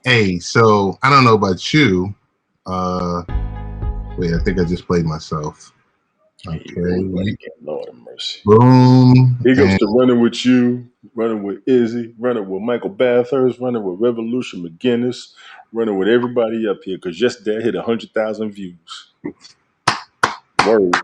Hey, so I don't know about you. Uh, Wait, I think I just played myself. Here Okay, you go wait. again. Lord have mercy. Boom. Here goes And to running with you, running with Izzy, running with Michael Bathurst, running with Revolution McGinnis, running with everybody up here because yesterday I hit 100,000 views. Word.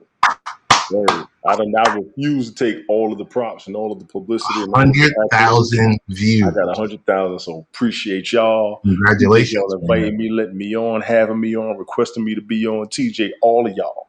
Word. I refuse to take all of the props and all of the publicity and all of the accolades. 100,000 I got views. 100,000, so appreciate y'all. Appreciate Congratulations, y'all man. inviting me, letting me on, having me on, requesting me to be on. TJ, all of y'all.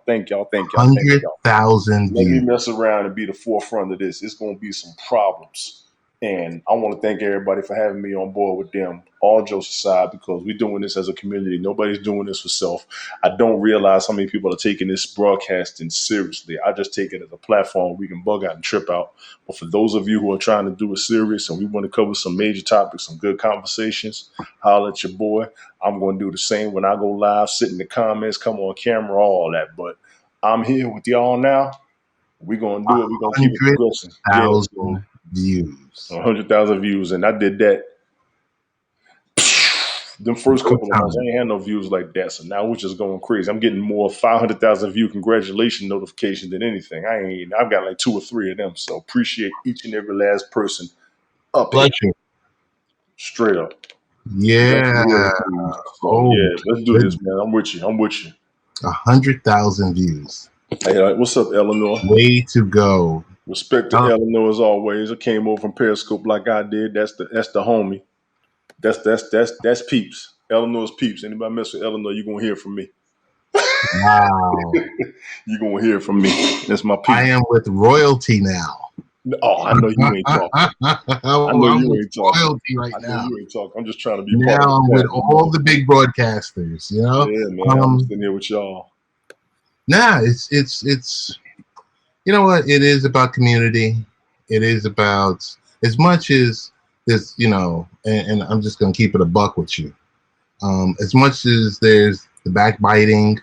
Thank y'all, thank y'all, thank y'all. 100,000 Let me views. mess around and be the forefront of this. It's going to be some problems. And I want to thank everybody for having me on board with them, all jokes aside, because we're doing this as a community. Nobody's doing this for self. I don't realize how many people are taking this broadcasting seriously. I just take it as a platform we can bug out and trip out. But for those of you who are trying to do it serious and we want to cover some major topics, some good conversations, holler at your boy. I'm going to do the same when I go live, sit in the comments, come on camera, all that. But I'm here with y'all now. We're going to do it. We're going to keep it progressing. Yeah, so 100,000 views. 100,000 views, and I did that. Them first No couple of months, I time. ain't had no views like that. So now we're just going crazy. I'm getting more 500,000 view congratulation notifications than anything. I've got like 2 or 3 of them. So appreciate each and every last person up Bless here, you. straight up. That's Yeah. real views. So Oh, yeah, let's do this, goodness. man. I'm with you. 100,000 views. Hey, what's up, Eleanor? Way to go. Respect to Oh, Eleanor as always. I came over from Periscope like I did. That's the homie. That's peeps. Eleanor's peeps. Anybody mess with Eleanor, you're gonna hear from me. wow. You're gonna hear from me. That's my I peeps. am with royalty now. Oh, I know you ain't talking. I know I'm you with ain't talking. royalty right I know now. you ain't talking. I'm just trying to be part of Now the I'm with family. all the big broadcasters, you know. Yeah, man. I'm sitting here with y'all. Nah, it's you know what? It is about community. It is about as much as this, you know, and I'm just gonna keep it a buck with you. As much as there's the backbiting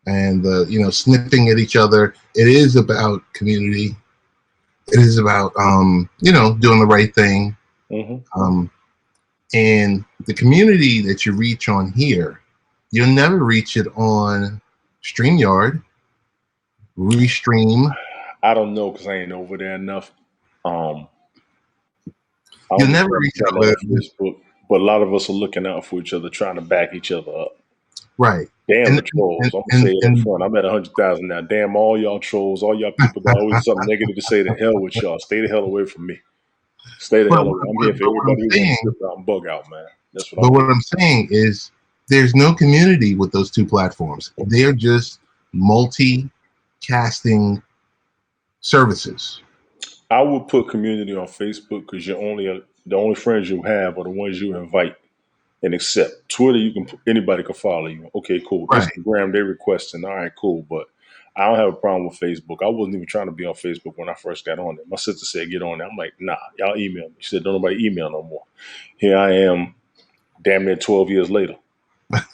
and the snipping at each other, it is about community. It is about doing the right thing. Mm-hmm. And the community that you reach on here, you'll never reach it on StreamYard, Restream. I don't know because I ain't over there enough. I You'll understand never reach it that over on Facebook, but a lot of us are looking out for each other, trying to back each other up. right. Damn And the trolls. and I'm gonna and, say it up and front. I'm at 100,000 now. Damn all y'all trolls, all y'all people that always something negative to say. To hell with y'all. Stay the hell away from me. Stay the but, hell away. I'm here for but what I'm everybody who wants to saying, trip out and bug out, man. That's what but I'm what here. I'm saying is, there's no community with those two platforms. They're just multi-casting services. I would put community on Facebook because the only friends you have are the ones you invite and accept. Twitter, anybody can follow you. Okay, cool. Right. Instagram, they requesting. All right, cool. But I don't have a problem with Facebook. I wasn't even trying to be on Facebook when I first got on there. My sister said get on there. I'm like, nah, y'all email me. She said don't nobody email no more. Here I am, damn near 12 years later.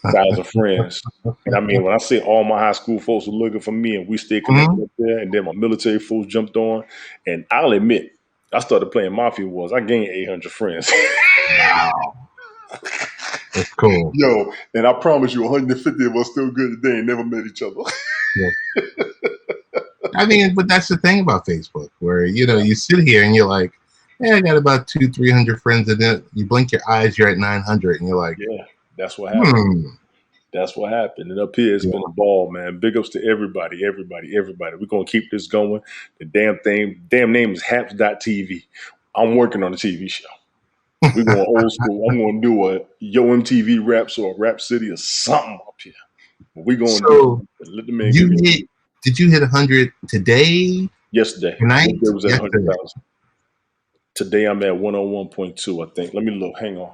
1,000 friends. And I mean, when I say all my high school folks were looking for me and we stayed connected up there, and then my military folks jumped on, and I'll admit, I started playing Mafia Wars. I gained 800 friends. Wow. That's cool. Yo, and I promise you, 150 of us still good today and never met each other. Yeah. I mean, but that's the thing about Facebook, where you sit here and you're like, "Hey, I got about 200-300 friends," and then you blink your eyes, you're at 900, and you're like, Yeah, that's what happened. "Hmm." That's what happened. And up here, it's Yeah. been a ball, man. Big ups to everybody. We're going to keep this going. The damn name is Haps.tv. I'm working on a TV show. We're going old school. I'm going to do a Yo MTV Raps or Rap City or something up here. We're going to do it. Let the man give me a beat. Did you hit 100 today? Yesterday. Tonight? Yesterday was at Yesterday. 100,000. Today I'm at 101.2, I think. Let me look. Hang on.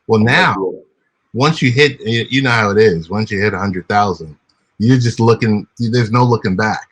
Well, now, once you hit, you know how it is. Once you hit 100,000, you're just looking. There's no looking back.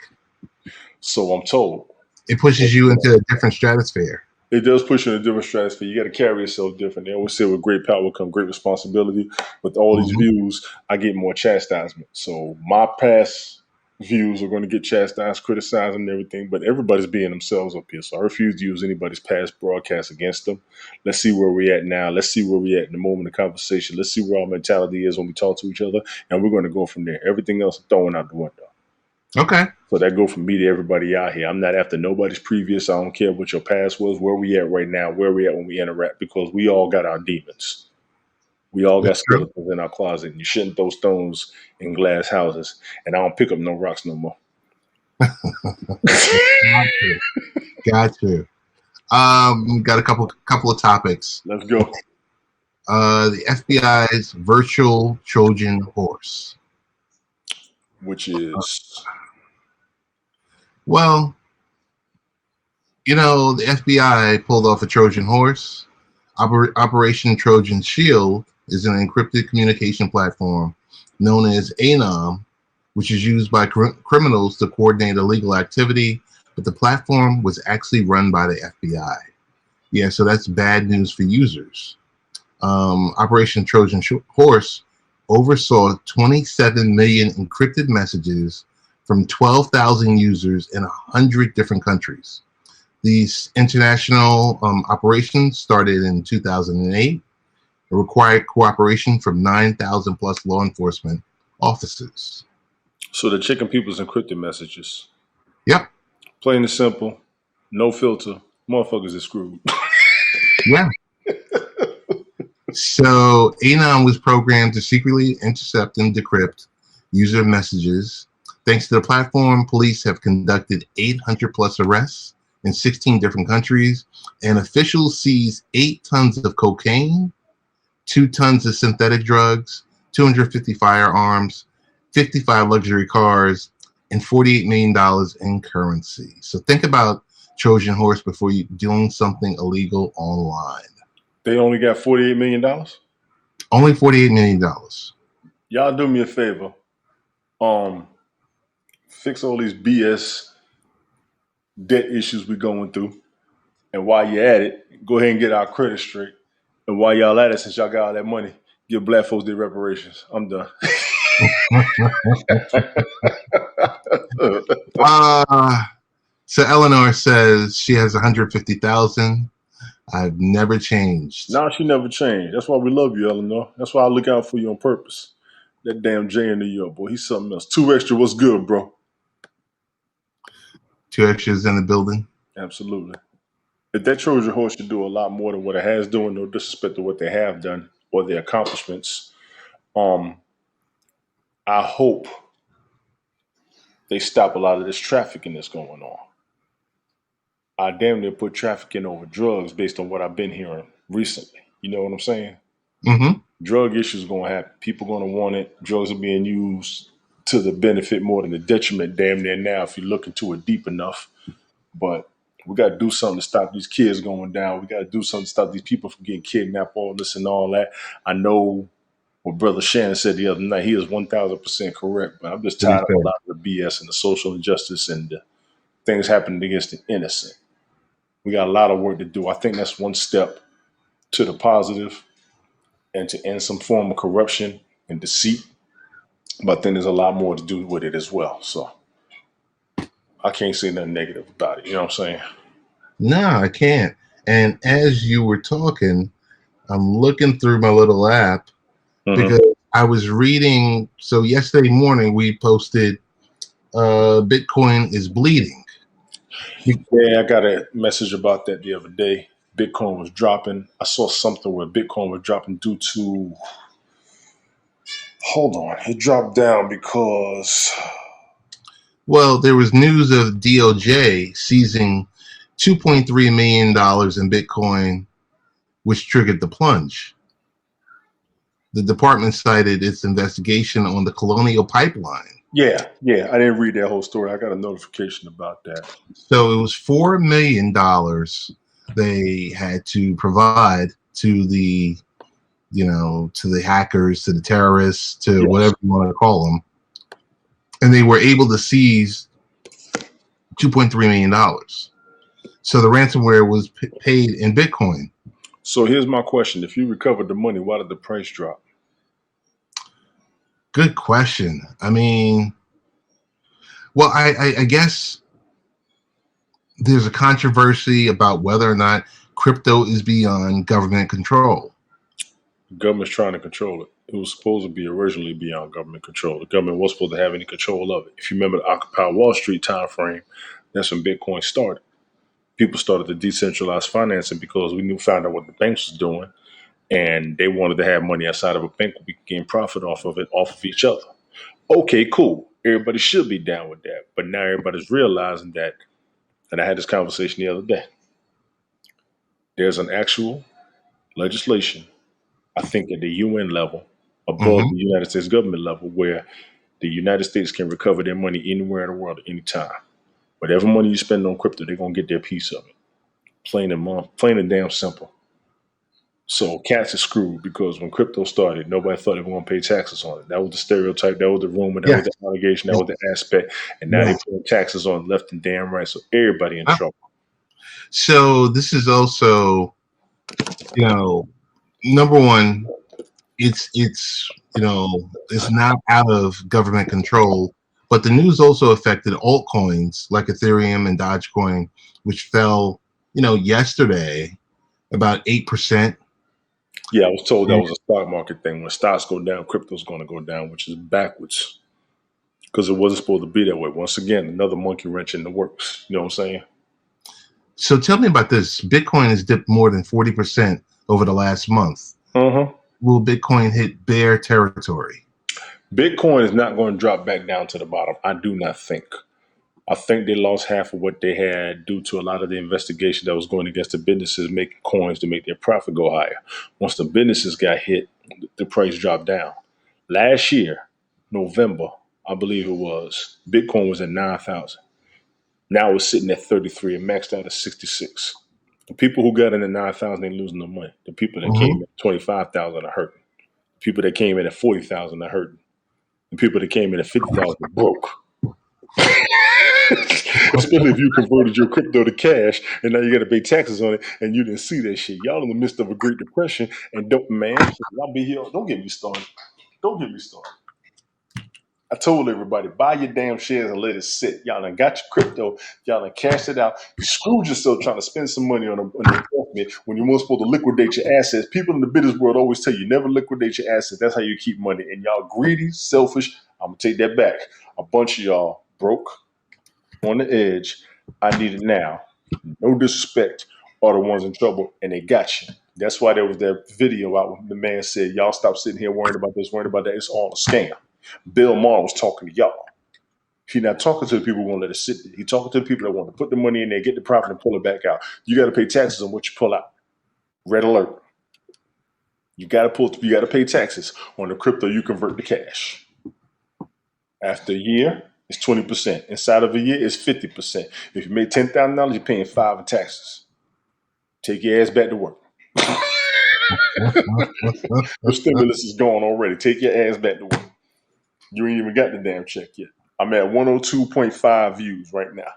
So I'm told. It pushes you into a different stratosphere. It does push you in a different stratosphere. You got to carry yourself different. They always say with great power come great responsibility. With all these views, I get more chastisement. So my past views are going to get chastised, criticized, and everything. But everybody's being themselves up here, so I refuse to use anybody's past broadcast against them. Let's see where we're at now. Let's see where we're at in the moment of conversation. Let's see where our mentality is when we talk to each other, and we're going to go from there. Everything else is throwing out the window. Okay. So that go from me to everybody out here. I'm not after nobody's previous. I don't care what your past was, where we at right now, where we at when we interact, because we all got our demons. We all got skeletons in our closet, and you shouldn't throw stones in glass houses. And I don't pick up no rocks no more. Got you. Got a couple of topics. Let's go. The FBI's virtual Trojan horse. Which is? Well, the FBI pulled off a Trojan horse. Operation Trojan Shield is an encrypted communication platform known as ANOM, which is used by criminals to coordinate illegal activity, but the platform was actually run by the FBI. Yeah, so that's bad news for users. Operation Trojan Horse oversaw 27 million encrypted messages from 12,000 users in 100 different countries. These international operations started in 2008. It required cooperation from 9,000 plus law enforcement offices. So they're checking people's encrypted messages. Yep. Plain and simple. No filter. Motherfuckers are screwed. Yeah. So ANOM was programmed to secretly intercept and decrypt user messages. Thanks to the platform, police have conducted 800 plus arrests in 16 different countries, and officials seized 8 tons of cocaine, 2 tons of synthetic drugs, 250 firearms, 55 luxury cars, and $48 million in currency. So think about Trojan horse before you doing something illegal online. They only got $48 million? Only $48 million. Y'all do me a favor. Fix all these BS debt issues we're going through. And while you're at it, go ahead and get our credit straight. And while y'all at it, since y'all got all that money, give black folks their reparations. I'm done. So Eleanor says she has 150,000. I've never changed. No, she never changed. That's why we love you, Eleanor. That's why I look out for you on purpose. That damn Jay in New York, boy, he's something else. 2 extra, what's good, bro? 2 extras in the building. Absolutely. If that Trojan horse should do a lot more than what it has done, no disrespect to what they have done or their accomplishments, I hope they stop a lot of this trafficking that's going on. I damn near put trafficking over drugs based on what I've been hearing recently. You know what I'm saying? Mm-hmm. Drug issues are going to happen. People are going to want it. Drugs are being used to the benefit more than the detriment damn near now if you look into it deep enough. But we got to do something to stop these kids going down. We got to do something to stop these people from getting kidnapped, all this and all that. I know what Brother Shannon said the other night. He is 1,000% correct. But I'm just tired of a lot of the BS and the social injustice and the things happening against the innocent. We got a lot of work to do. I think that's one step to the positive and to end some form of corruption and deceit. But then there's a lot more to do with it as well. So I can't say nothing negative about it. You know what I'm saying? No, I can't. And as you were talking, I'm looking through my little app because I was reading. So yesterday morning we posted Bitcoin is bleeding. Yeah, I got a message about that the other day. Bitcoin was dropping. I saw something where Bitcoin was dropping due to, hold on, it dropped down because, well, there was news of DOJ seizing $2.3 million in Bitcoin, which triggered the plunge. The department cited its investigation on the Colonial Pipeline. Yeah, I didn't read that whole story. I got a notification about that. So it was $4 million they had to provide to the, to the hackers, to the terrorists, to whatever you want to call them. And they were able to seize $2.3 million. So the ransomware was paid in Bitcoin. So here's my question. If you recovered the money, why did the price drop? Good question. I mean, Well, I guess there's a controversy about whether or not crypto is beyond government control. The government's trying to control it. It was supposed to be originally beyond government control. The government wasn't supposed to have any control of it. If you remember the Occupy Wall Street time frame, that's when Bitcoin started. People started to decentralize financing because we found out what the banks was doing, and they wanted to have money outside of a bank where we could gain profit off of it, off of each other. Okay, cool. Everybody should be down with that. But now everybody's realizing that, and I had this conversation the other day, there's an actual legislation, I think at the UN level, above Mm-hmm. the United States government level, where the United States can recover their money anywhere in the world at any time. Whatever money you spend on crypto, they're going to get their piece of it. Plain and damn simple. So cats are screwed because when crypto started, nobody thought they were going to pay taxes on it. That was the stereotype. That was the rumor. That was Yes. the allegation. That was the aspect. And now Yes. they're paying taxes on it left and damn right. So everybody in trouble. So this is also, number one, it's not out of government control, but the news also affected altcoins like Ethereum and Dogecoin, which fell, yesterday about 8%. Yeah, I was told that was a stock market thing. When stocks go down, crypto's going to go down, which is backwards because it wasn't supposed to be that way. Once again, another monkey wrench in the works. You know what I'm saying? So tell me about this. Bitcoin has dipped more than 40% over the last month. Uh-huh. Will Bitcoin hit bear territory? Bitcoin is not going to drop back down to the bottom. I do not think. I think they lost half of what they had due to a lot of the investigation that was going against the businesses making coins to make their profit go higher. Once the businesses got hit, the price dropped down. Last year, November, I believe it was, Bitcoin was at 9,000. Now it's sitting at 33 and maxed out at 66. The people who got in at 9,000 ain't losing no money. The people that came at 25,000 are hurting. The people that came in at 40,000 are hurting. The people that came in at 50,000 are broke. Especially if you converted your crypto to cash and now you got to pay taxes on it and you didn't see that shit. Y'all in the midst of a Great Depression and I'll be here. Don't get me started. Don't get me started. I told everybody, buy your damn shares and let it sit. Y'all done got your crypto. Y'all done cashed it out. You screwed yourself trying to spend some money on an investment when you weren't supposed to liquidate your assets. People in the business world always tell you, never liquidate your assets. That's how you keep money. And y'all greedy, selfish. I'm going to take that back. A bunch of y'all broke, on the edge. I need it now. No disrespect, are the ones in trouble, and they got you. That's why there was that video out when the man said, y'all stop sitting here worrying about this, worrying about that. It's all a scam. Bill Maher was talking to y'all. He's not talking to the people who won't let it sit there. He's talking to the people that want to put the money in there, get the profit, and pull it back out. You got to pay taxes on what you pull out. Red alert. You got to pay taxes on the crypto you convert to cash. After a year, it's 20%. Inside of a year, it's 50%. If you made $10,000, you're paying $5,000 in taxes. Take your ass back to work. The stimulus is gone already. Take your ass back to work. You ain't even got the damn check yet. I'm at 102.5 views right now.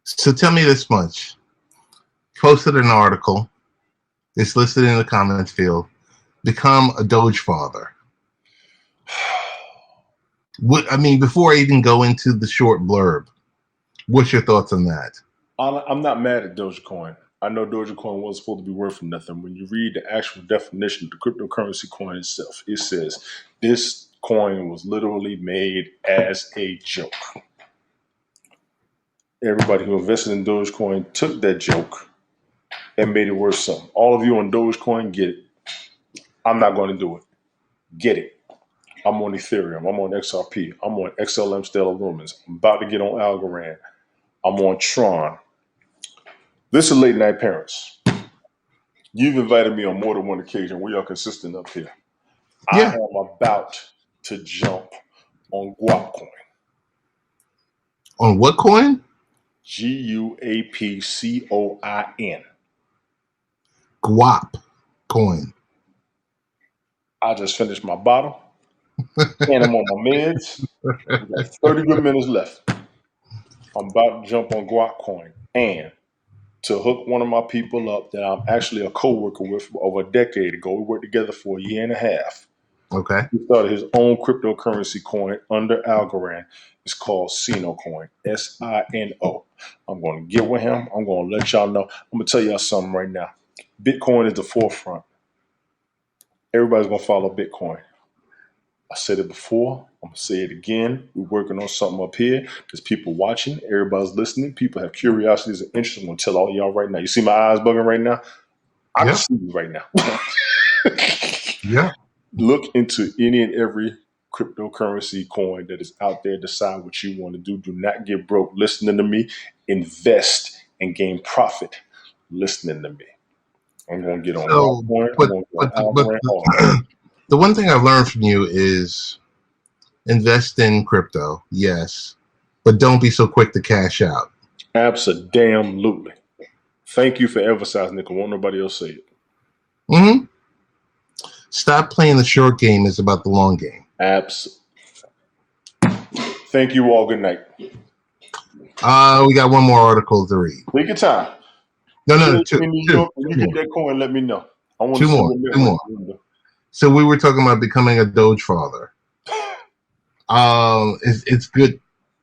So tell me this much. Posted an article. It's listed in the comments field. Become a Dogefather. Before I even go into the short blurb, what's your thoughts on that? I'm not mad at Dogecoin. I know Dogecoin wasn't supposed to be worth nothing. When you read the actual definition of the cryptocurrency coin itself, it says this coin was literally made as a joke. Everybody who invested in Dogecoin took that joke and made it worth something. All of you on Dogecoin, get it. I'm not going to do it. Get it. I'm on Ethereum. I'm on XRP. I'm on XLM Stellar Lumens. I'm about to get on Algorand. I'm on Tron. This is Late Night Parents. You've invited me on more than one occasion. We are consistent up here. Yeah. I am about to jump on Guapcoin. On what coin? Guapcoin. Guap coin. I just finished my bottle and I'm on my meds. We got 30 good minutes left. I'm about to jump on Guapcoin and to hook one of my people up that I'm actually a co-worker with over a decade ago. We worked together for a year and a half. Okay. He started his own cryptocurrency coin under Algorand. It's called Sino Coin, Sino. I'm going to get with him. I'm going to let y'all know. I'm going to tell y'all something right now. Bitcoin is the forefront. Everybody's going to follow Bitcoin. I said it before. I'm going to say it again. We're working on something up here. There's people watching. Everybody's listening. People have curiosities and interests. I'm going to tell all y'all right now. You see my eyes bugging right now? I can see you right now. Yeah. Look into any and every cryptocurrency coin that is out there. Decide what you want to do. Do not get broke listening to me. Invest and gain profit listening to me. I'm going to get on So, Bitcoin. I'm but going to get but on but Algorand. All that. the one thing I've learned from you is invest in crypto, yes, but don't be so quick to cash out. Absolutely. Thank you for emphasizing it. Won't nobody else say it. Mm-hmm. Stop playing the short game. It's about the long game. Absolutely. Thank you all. Good night. We got one more article to read. Take your time. No, two. In New York, when you get that coin, let me know. I want Two to see more. what Two more. So we were talking about becoming a Dogefather. It's good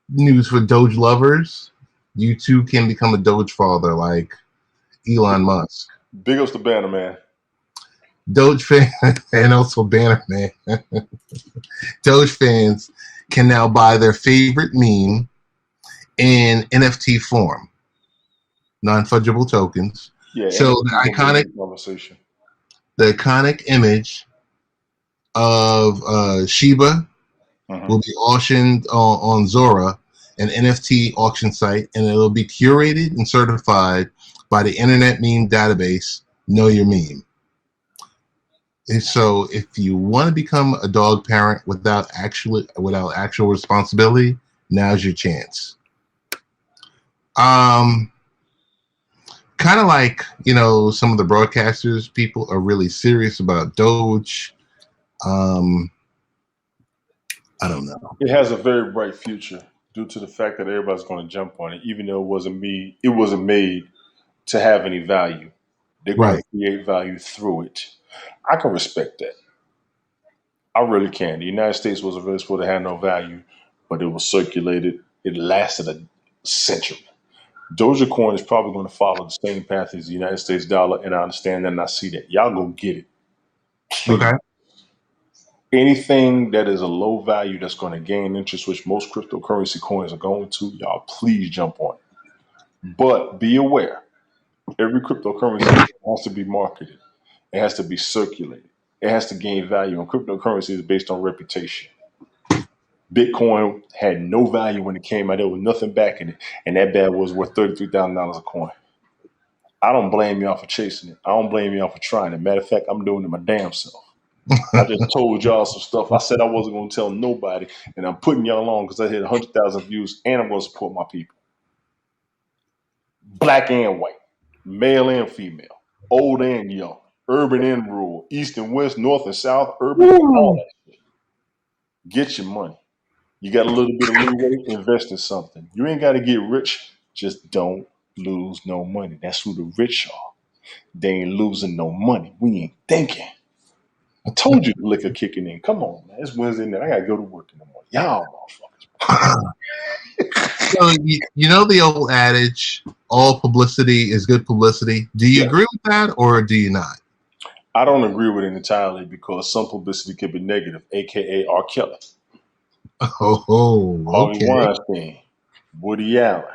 news for Doge lovers. You too can become a Dogefather like Elon Musk. Big ups to Banner Man. Doge fan and also Banner Man. Doge fans can now buy their favorite meme in NFT form, non-fungible tokens. Yeah. So the iconic image of Shiba will be auctioned on Zora, an NFT auction site, and it'll be curated and certified by the Internet Meme Database, Know Your Meme. And so if you want to become a dog parent without actual responsibility, now's your chance. Kind of like, some of the broadcasters, people are really serious about Doge. I don't know. It has a very bright future due to the fact that everybody's going to jump on it, even though it wasn't made to have any value. They're going to create value through it. I can respect that. I really can. The United States wasn't really supposed to have no value, but it was circulated. It lasted a century. Dogecoin is probably going to follow the same path as the United States dollar, and I understand that and I see that. Y'all go get it. Okay. Anything that is a low value that's going to gain interest, which most cryptocurrency coins are going to, y'all please jump on it. But be aware, every cryptocurrency has to be marketed. It has to be circulated. It has to gain value. And cryptocurrency is based on reputation. Bitcoin had no value when it came out. There was nothing backing it. And that bad was worth $33,000 a coin. I don't blame y'all for chasing it. I don't blame y'all for trying it. Matter of fact, I'm doing it my damn self. I just told y'all some stuff. I said I wasn't going to tell nobody. And I'm putting y'all on because I hit 100,000 views and I'm going to support my people. Black and white, male and female, old and young, urban and rural, east and west, north and south, urban, all that shit. Get your money. You got a little bit of leeway, invest in something. You ain't got to get rich. Just don't lose no money. That's who the rich are. They ain't losing no money. We ain't thinking. I told you the liquor kicking in. Come on, man. It's Wednesday night. I got to go to work in the morning. Y'all motherfuckers. So, the old adage, all publicity is good publicity. Do you agree with that or do you not? I don't agree with it entirely because some publicity can be negative, a.k.a. R. Kelly. Oh, okay. Harvey Weinstein, Woody Allen.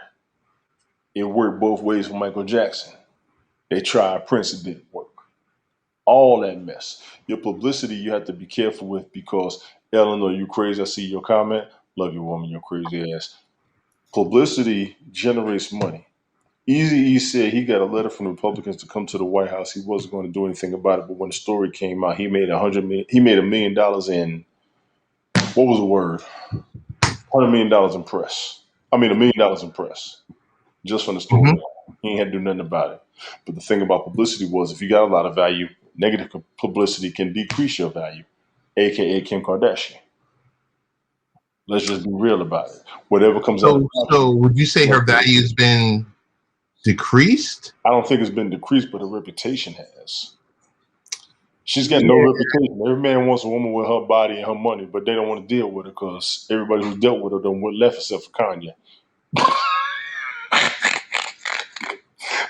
It worked both ways for Michael Jackson. They tried Prince, it didn't work. All that mess. Your publicity you have to be careful with because, Eleanor, you crazy. I see your comment. Love you, woman, your crazy ass. Publicity generates money. Eazy-E said he got a letter from the Republicans to come to the White House. He wasn't going to do anything about it, but when the story came out, he made $1 million in, what was the word? $100 million in press. I mean, $1 million in press. Just from the story. Mm-hmm. He ain't had to do nothing about it. But the thing about publicity was if you got a lot of value, negative publicity can decrease your value, a.k.a. Kim Kardashian. Let's just be real about it. Whatever comes out. So would you say her value has been decreased? I don't think it's been decreased, but her reputation has. She's got no reputation. Every man wants a woman with her body and her money, but they don't want to deal with her because everybody who dealt with her done went left except for Kanye.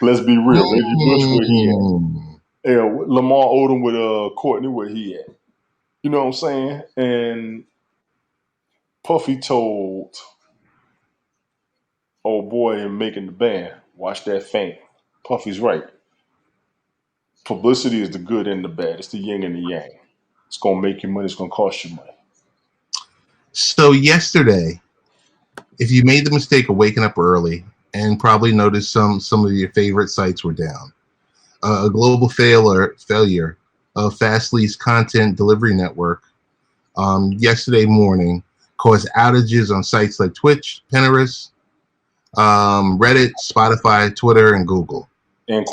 Let's be real. Reggie Bush, where he at? Yeah, Lamar Odom with Courtney, where he at? You know what I'm saying? And Puffy told old boy in making the band, watch that fame. Puffy's right. Publicity is the good and the bad. It's the yin and the yang. It's going to make you money. It's going to cost you money. So yesterday, if you made the mistake of waking up early and probably noticed some of your favorite sites were down, a global failure of Fastly's content delivery network yesterday morning caused outages on sites like Twitch, Pinterest, Reddit, Spotify, Twitter, and Google. And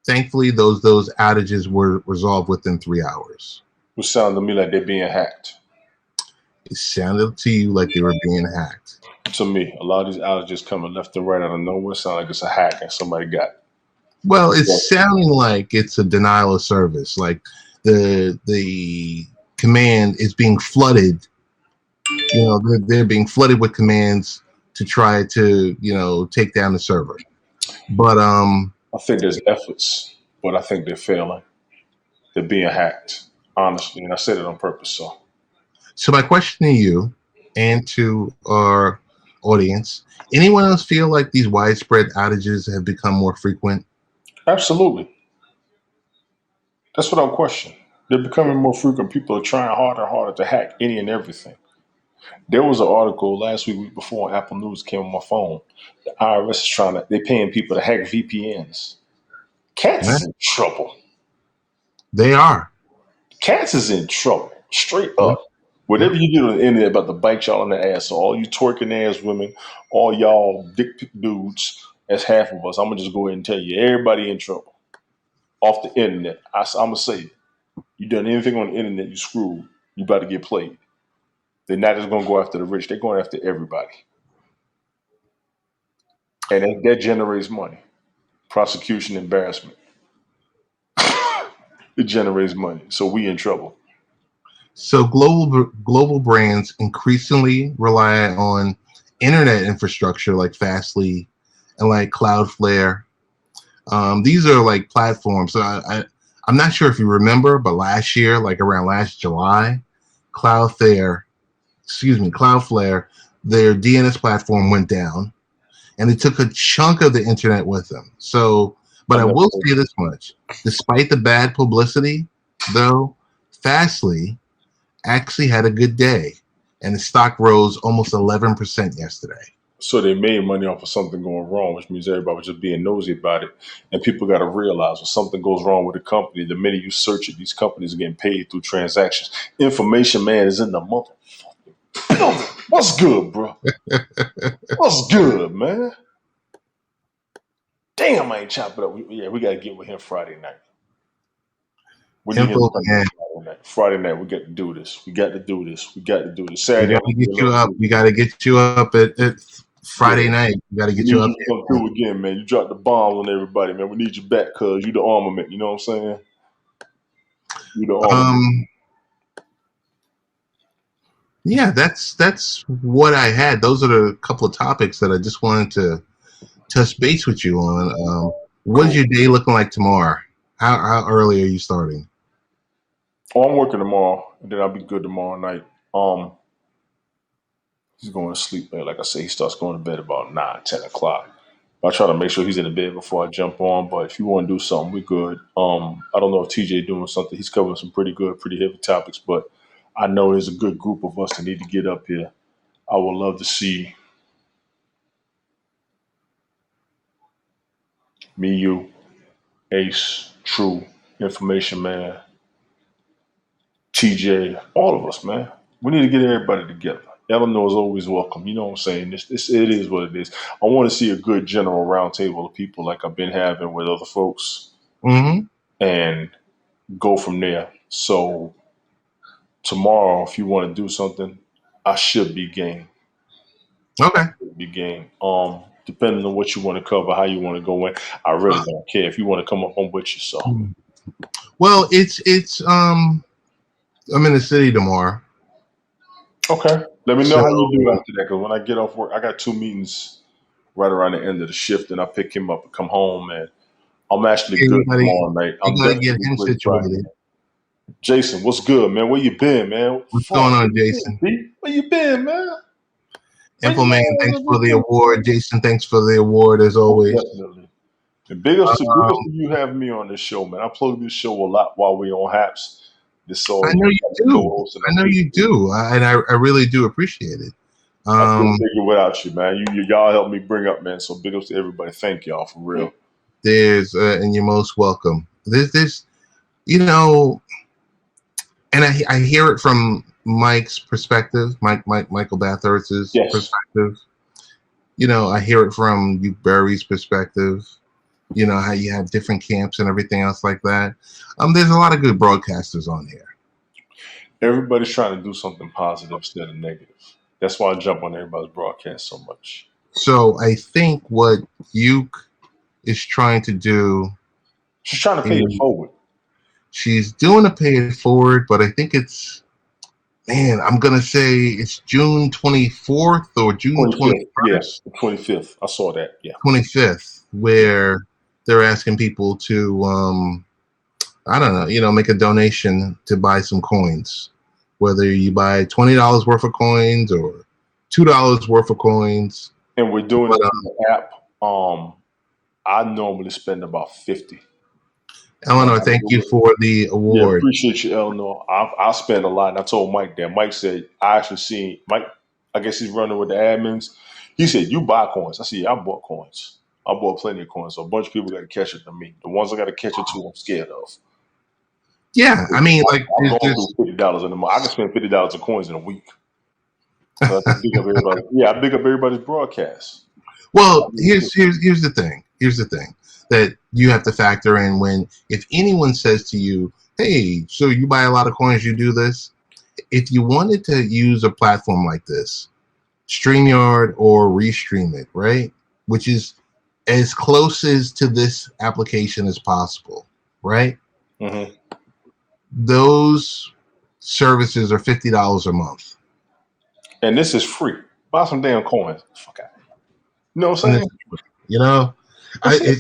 thankfully, those outages were resolved within 3 hours. It sounded to me like they're being hacked. It sounded to you like they were being hacked. To me, a lot of these outages coming left and right out of nowhere sound like it's a hack and somebody got it. Well, it's sounding like it's a denial of service. Like the command is being flooded. You know, they're being flooded with commands to try to take down the server. But I think there's efforts, but I think they're failing. They're being hacked, honestly, and I said it on purpose. So my question to you and to our audience: anyone else feel like these widespread outages have become more frequent? Absolutely. That's without question. They're becoming more frequent. People are trying harder and harder to hack any and everything. There was an article last week before on Apple News came on my phone. The IRS is they're paying people to hack VPNs. Cats is in trouble. They are. Cats is in trouble. Straight up. Whatever you do on the internet about to bite y'all in the ass, so all you twerking ass women, all y'all dick pic dudes, that's half of us. I'm going to just go ahead and tell you, everybody in trouble. Off the internet. I'm going to say it. You done anything on the internet, you screwed. You about to get played. They're not just going to go after the rich. They're going after everybody. And that generates money. Prosecution, embarrassment. It generates money. So we in trouble. So global brands increasingly rely on internet infrastructure like Fastly and like Cloudflare. These are like platforms. So I'm not sure if you remember, but last year, like around last July, Cloudflare, their DNS platform went down, and it took a chunk of the internet with them. So, but I will say this much: despite the bad publicity, though, Fastly actually had a good day, and the stock rose almost 11% yesterday. So they made money off of something going wrong, which means everybody was just being nosy about it. And people got to realize when something goes wrong with a company, the minute you search it, these companies are getting paid through transactions. Information man is in the motherfucking building. What's good, bro? What's good, man? Damn, I ain't chop it up. We got to get with him Friday night. Friday night, we got to do this. We got to do this. Saturday, we got to get you up at Friday night. We got to get you up. Come through again, man. You dropped the bombs on everybody, man. We need you back, cuz you the armament. You know what I'm saying? You the armament. Yeah, that's what I had. Those are the couple of topics that I just wanted to touch base with you on. What's your day looking like tomorrow? How early are you starting? Oh, I'm working tomorrow, and then I'll be good tomorrow night. He's going to sleep late. Like I say, he starts going to bed about 9, 10 o'clock. I try to make sure he's in the bed before I jump on, but if you want to do something, we're good. I don't know if TJ doing something. He's covering some pretty heavy topics, but I know there's a good group of us that need to get up here. I would love to see me, you, Ace, True, Information Man, TJ, all of us, man. We need to get everybody together. Eleanor is always welcome. You know what I'm saying? It is what it is. I want to see a good general roundtable of people like I've been having with other folks and go from there. So tomorrow, if you want to do something, I should be game. Okay. Be game. Depending on what you want to cover, how you want to go in, I really don't care. If you want to come up, I'm with you. So Well, I'm in the city tomorrow. Okay. Let me know So how you do after that, because when I get off work, I got 2 meetings right around the end of the shift, and I pick him up and come home, and I'm actually yeah, good tomorrow night. you I'm gotta get definitely him free Friday. situated. Jason, what's good, man? Where you been, man? What's Fuck, going where on, you been, Jason? B? Where you been, man? Where Info you Man, thanks for the award. been? Jason, thanks for the award as Most always. definitely. And big ups Um, to you having me on this show, man. I plug this show a lot while we on Haps. This all I you know you got do. co-hosting I on know you Publicity. do, and I really do appreciate it. I couldn't Um, make it without you, man. Y'all helped me bring up, man. So big ups to everybody. Thank y'all for real. and you're most welcome. This, you know, and I hear it from Mike's perspective, Michael Bathurst's Yes. perspective. I hear it from Luke Berry's perspective. How you have different camps and everything else like that. There's a lot of good broadcasters on here. Everybody's trying to do something positive instead of negative. That's why I jump on everybody's broadcast so much. So I think what Uke is trying to do She's trying to pay it is forward. she's doing a pay it forward, but I think I'm gonna say it's June 24th or June 25th. Yes, 21st, the 25th. I saw that. Yeah. 25th, Yeah. where they're asking people to I don't know, make a donation to buy some coins. Whether you buy $20 worth of coins or $2 worth of coins. And we're doing But it through the app. I normally spend about 50. When Eleanor, I thank do you it. for the Yeah, award. appreciate you, Eleanor. I spend a lot, and I told Mike that. Mike said I actually seen Mike. I guess he's running with the admins. He said you buy coins. I said yeah, I bought coins. I bought plenty of coins. So a bunch of people got to catch it to me. The ones I got to catch it to, I'm scared of. Yeah, I mean, like, I'm going through $50 in a month. I can spend $50 in coins in a week. So I big up everybody. Yeah, I big up everybody's broadcast. well, here's the thing. Here's the thing that you have to factor in if anyone says to you, "Hey, so you buy a lot of coins, you do this." If you wanted to use a platform like this, StreamYard or Restream it, right? Which is as close as to this application as possible, right? Mm-hmm. Those services are $50 a month. And this is free. Buy some damn coins. Fuck out. You know what I'm And saying?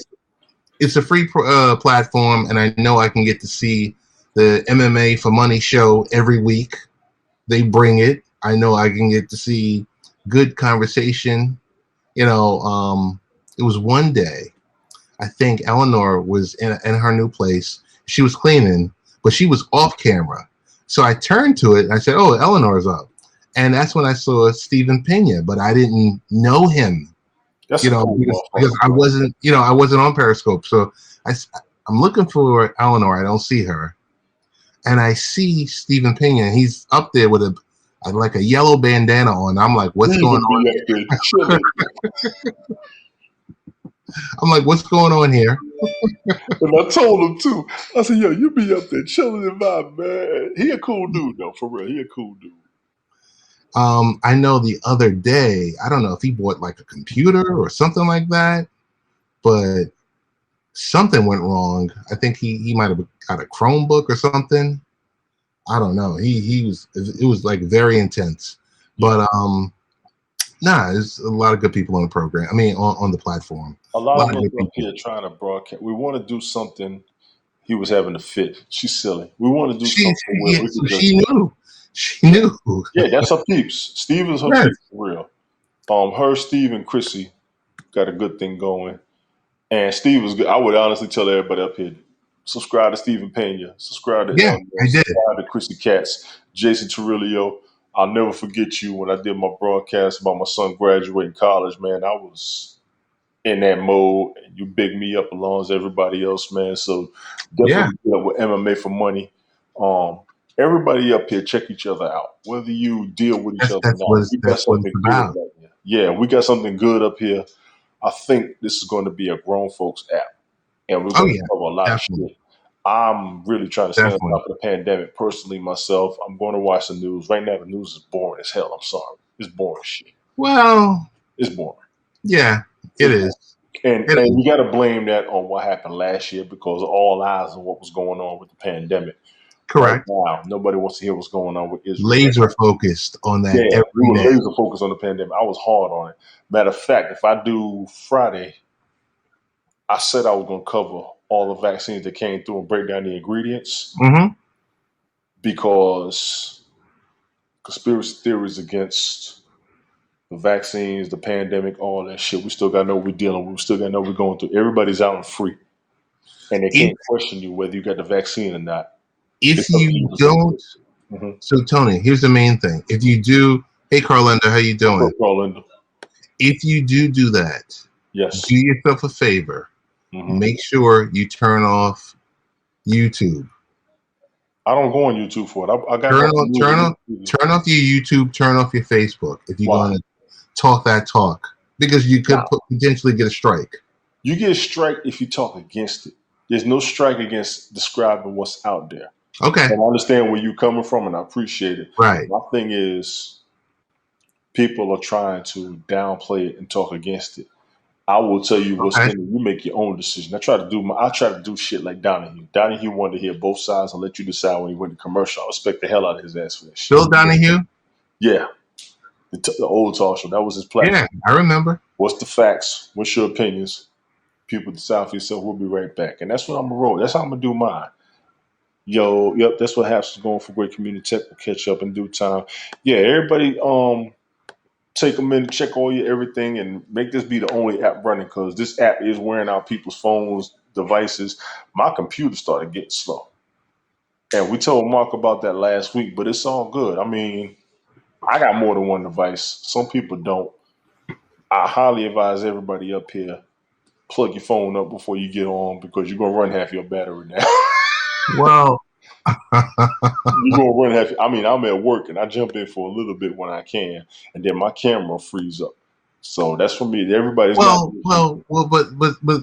it's a free platform, and I know I can get to see the MMA for Money show every week. They bring it. I know I can get to see good conversation. It was one day. I think Eleanor was in her new place. She was cleaning, but she was off camera. So I turned to it and I said, "Oh, Eleanor's up." And that's when I saw Stephen Pena, but I didn't know him. That's a cool Because I wasn't on Periscope. So I'm looking for Eleanor. I don't see her. And I see Stephen Pena. He's up there with like a yellow bandana on. I'm like, what's going on? I'm like, what's going on here? And I told him too. I said, yo, you be up there chilling in my man. He a cool dude though, for real. He a cool dude. I know the other day, I don't know if he bought like a computer or something like that, but something went wrong. I think he might have got a Chromebook or something. I don't know. It was like very intense. But there's a lot of good people on the program. I mean, on the platform. A lot of us good up people. here trying to broadcast. We want to do something. He was having a fit. She's silly. We want to do something where we can She knew. She knew. Yeah, that's her peeps. Steve is her peeps for real. Her, Steve, and Chrissy got a good thing going. And Steve was good. I would honestly tell everybody up here, subscribe to Stephen Pena, subscribe to Yeah, I did. subscribe to Chrissy Katz, Jason Terillo. I'll never forget you when I did my broadcast about my son graduating college, man. I was in that mode. You big me up along as everybody else, man. So definitely get up with MMA for Money. Everybody up here, check each other out. Whether you deal with each other or not, we got something good up here. Yeah, we got something good up here. I think this is going to be a grown folks app, and we're going to cover a lot of shit. I'm really trying to stay on top of the pandemic personally myself. I'm going to watch the news. Right now, the news is boring as hell. I'm sorry. It's boring shit. Well, it's boring. Yeah, it is. And you got to blame that on what happened last year because all eyes on what was going on with the pandemic. Correct. Right now, nobody wants to hear what's going on with Israel. Laser focused on that Yeah, every we were day. laser focused on the pandemic. I was hard on it. Matter of fact, if I do Friday, I said I was going to cover all the vaccines that came through and break down the ingredients because conspiracy theories against the vaccines, the pandemic, all that shit. We still got to know what we're dealing with. We still got to know what we're going through. Everybody's out and free. And they can't question you whether you got the vaccine or not. If you don't, so Tony, here's the main thing. If you do, hey Carlinda, how you doing? Carlinda. If you do that, yes, do yourself a favor. Make sure you turn off YouTube. I don't go on YouTube for it. I got turn off your YouTube, turn off your Facebook if you're going to talk that talk because you could potentially get a strike. You get a strike if you talk against it. There's no strike against describing what's out there. Okay. And I understand where you're coming from, and I appreciate it. Right. My thing is, people are trying to downplay it and talk against it. I will tell you what's in it. You make your own decision. I try to do shit like Donahue. Donahue wanted to hear both sides and let you decide when he went to commercial. I respect the hell out of his ass for that shit. Bill Donahue? Yeah. The old talk show. That was his platform. Yeah, I remember. What's the facts? What's your opinions? People decide for yourself. We'll be right back. And that's what I'm going to roll. That's how I'm going to do mine. Yep, that's what happens going for Great Community Tech. We'll catch up in due time. Yeah, everybody take a minute, check all your everything, and make this be the only app running because this app is wearing out people's phones, devices. My computer started getting slow. And we told Mark about that last week, but it's all good. I mean, I got more than one device. Some people don't. I highly advise everybody up here, plug your phone up before you get on because you're going to run half your battery now. Well, you're going to run half. I mean, I'm at work and I jump in for a little bit when I can, and then my camera frees up. So that's for me. Everybody's but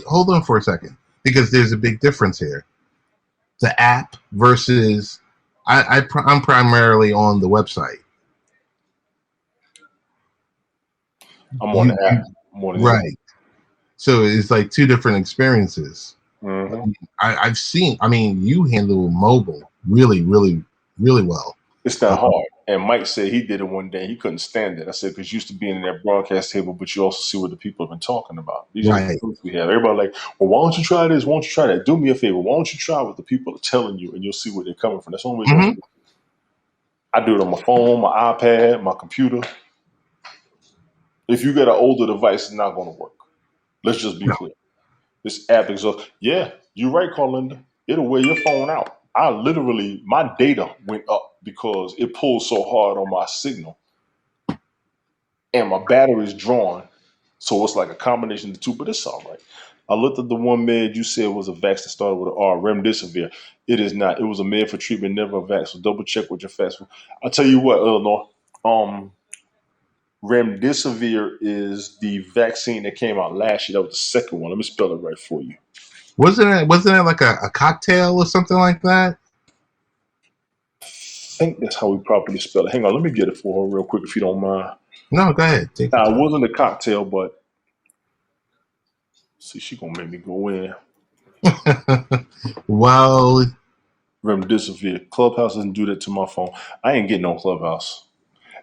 hold on for a second because there's a big difference here. The app versus I'm primarily on the website. I'm on the app. Right. So it's like two different experiences. Mm-hmm. I've seen. I mean, you handle mobile really, really, really well. It's not hard. And Mike said he did it one day. He couldn't stand it. I said because you used to be in that broadcast table, but you also see what the people have been talking about. These are the things we have. Everybody like, well, why don't you try this? Why don't you try that? Do me a favor. Why don't you try what the people are telling you, and you'll see where they're coming from. That's the only way. Mm-hmm. I do it on my phone, my iPad, my computer. If you get an older device, it's not going to work. Let's just be clear. This app is yeah, you're right, Carlinda. It'll wear your phone out. My data went up because it pulled so hard on my signal. And my battery is drawn. So it's like a combination of the two, but it's all right. I looked at the one med you said was a vaccine that started with an R, remdesivir. It is not. It was a med for treatment, never a vaccine. So double check with your fast. I'll tell you what, Eleanor. Remdesivir is the vaccine that came out last year. That was the second one. Let me spell it right for you. Wasn't it like a cocktail or something like that? I think that's how we properly spell it. Hang on, let me get it for her real quick if you don't mind. No, go ahead. It wasn't a cocktail, but see, she gonna make me go in. Well, Remdesivir. Clubhouse doesn't do that to my phone. I ain't getting on Clubhouse.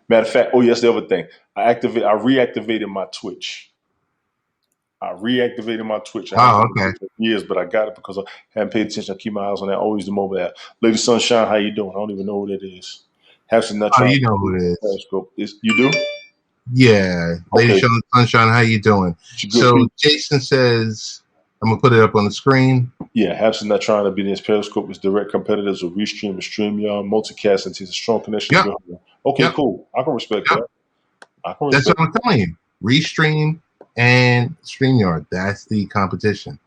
Matter of fact, yes, the other thing. I reactivated my Twitch. Oh, okay. Years, but I got it because I haven't paid attention. I keep my eyes on that. Always the mobile app. Lady Sunshine, how you doing? I don't even know who that is. You know who it is. You do? Yeah. Okay. Lady Sunshine, how you doing? So Jason says, I'm going to put it up on the screen. Yeah, Habson's not trying to be this Periscope is direct competitors with Restream and StreamYard, multicast, and sees a strong connection. Yep. Okay, cool. I can respect that. That's what I'm telling you. Restream and StreamYard. That's the competition.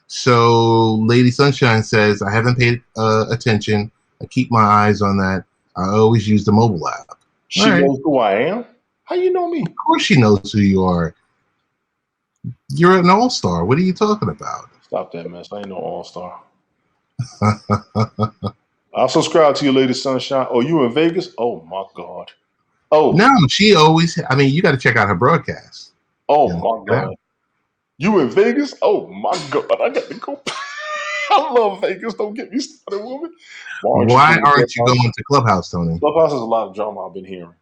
So Lady Sunshine says, I haven't paid attention. I keep my eyes on that. I always use the mobile app. She knows who I am? How you know me? Of course she knows who you are. You're an all-star. What are you talking about? Stop that mess. I ain't no all-star. I'll subscribe to you, Lady Sunshine. Oh, you in Vegas? Oh, my God. Oh. No, she always, you got to check out her broadcast. Oh, my God. You in Vegas? Oh my God, I got to go. I love Vegas. Don't get me started, woman. Why aren't you Clubhouse? going to Clubhouse, Tony? Clubhouse has a lot of drama I've been hearing.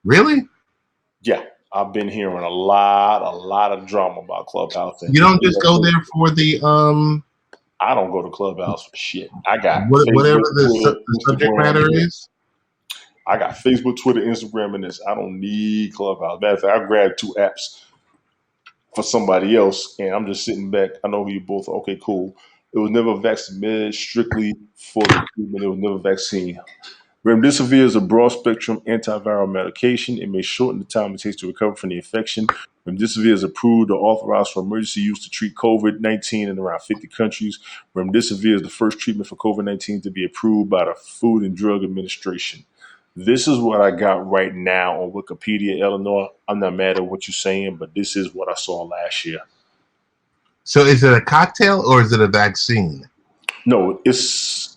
Really? Yeah, I've been hearing a lot of drama about Clubhouse. And You don't just go there for the I don't go to Clubhouse for shit. I got whatever Facebook, Twitter, the subject Instagram. matter is. I got Facebook, Twitter, Instagram, and this. I don't need Clubhouse. Matter of fact, I grabbed 2 apps for somebody else, and I'm just sitting back. I know who you both are. Okay, cool. It was never vaccinated strictly for the treatment. It was never vaccine. Remdesivir is a broad-spectrum antiviral medication. It may shorten the time it takes to recover from the infection. Remdesivir is approved or authorized for emergency use to treat COVID-19 in around 50 countries. Remdesivir is the first treatment for COVID-19 to be approved by the Food and Drug Administration. This is what I got right now on Wikipedia, Eleanor. I'm not mad at what you're saying, but this is what I saw last year. So is it a cocktail or is it a vaccine? No, it's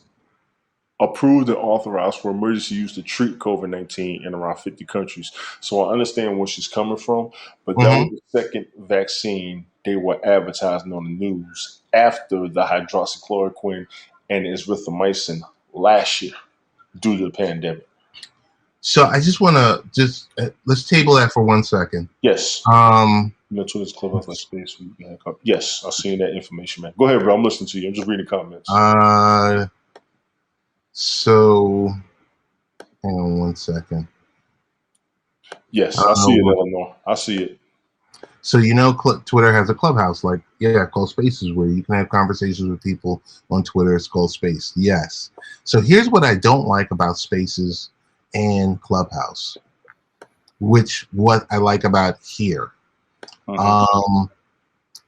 approved and authorized for emergency use to treat COVID-19 in around 50 countries. So I understand where she's coming from, but that was the second vaccine they were advertising on the news after the hydroxychloroquine and erythromycin last year due to the pandemic. So I just want to let's table that for 1 second. Yes. Twitter's Clubhouse like space. Yes, I've seen that information, man. Go ahead, bro. I'm listening to you. I'm just reading comments. So hang on 1 second. Yes, I see it, Eleanor. I see it. So Twitter has a Clubhouse, called Spaces, where you can have conversations with people on Twitter. It's called Space. Yes. So here's what I don't like about Spaces and Clubhouse, what I like about here.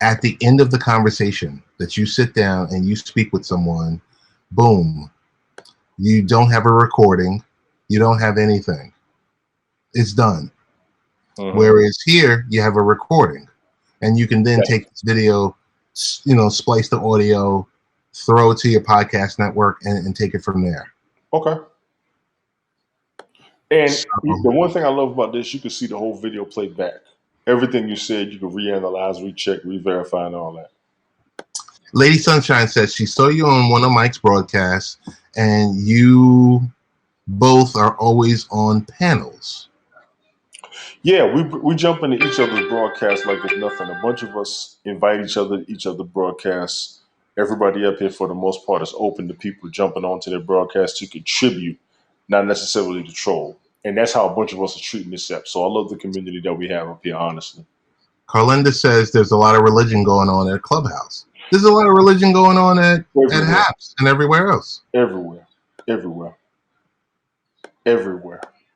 At the end of the conversation that you sit down and you speak with someone, boom, you don't have a recording, you don't have anything. It's done. Whereas here you have a recording and you can then take this video, splice the audio, throw it to your podcast network and take it from there. Okay. And the one thing I love about this, you can see the whole video played back. Everything you said, you can reanalyze, recheck, re-verify, and all that. Lady Sunshine says she saw you on one of Mike's broadcasts, and you both are always on panels. Yeah, we jump into each other's broadcasts like it's nothing. A bunch of us invite each other to each other's broadcasts. Everybody up here, for the most part, is open to people jumping onto their broadcast to contribute, not necessarily to troll. And that's how a bunch of us are treating this app. So I love the community that we have up here, honestly. Carlinda says there's a lot of religion going on at Clubhouse. There's a lot of religion going on at Haps and everywhere else. Everywhere.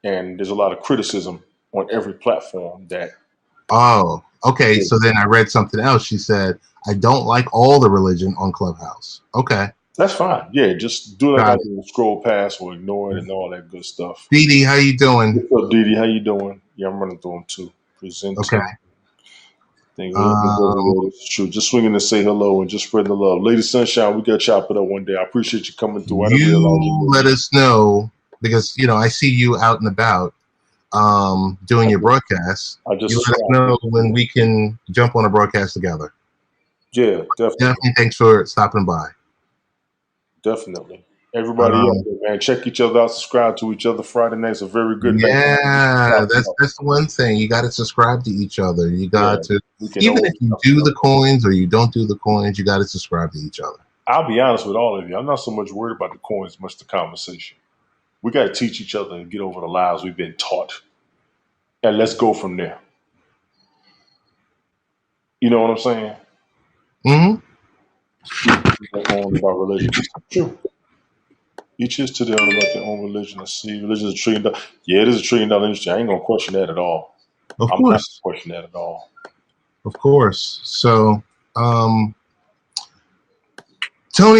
And there's a lot of criticism on every platform that. Oh, okay. So then I read something else. She said, I don't like all the religion on Clubhouse. Okay. That's fine. Yeah, just do it like I scroll past or ignore it and all that good stuff. Dee Dee, how you doing? What's up, Dee Dee? How you doing? Yeah, I'm running through them too. Okay. It's true. Just swinging to say hello and just spreading the love. Lady Sunshine, we got to chop it up one day. I appreciate you coming through. You let us know because, I see you out and about doing your broadcasts. You let us know when we can jump on a broadcast together. Yeah, definitely. Thanks for stopping by. Definitely. Everybody out there, man, check each other out, subscribe to each other. Friday night's a very good night. Yeah, that's the one thing. You got to subscribe to each other. You got to, even if you do the coins or you don't do the coins, you got to subscribe to each other. I'll be honest with all of you. I'm not so much worried about the coins, much the conversation. We got to teach each other and get over the lies we've been taught. And let's go from there. You know what I'm saying? Mm-hmm. About religion. True. Each is to their own about their own religion. Let's see. Religion is $1 trillion. Yeah, it is $1 trillion industry. I ain't gonna question that at all. I'm not gonna question that at all. Of course. So, Tony,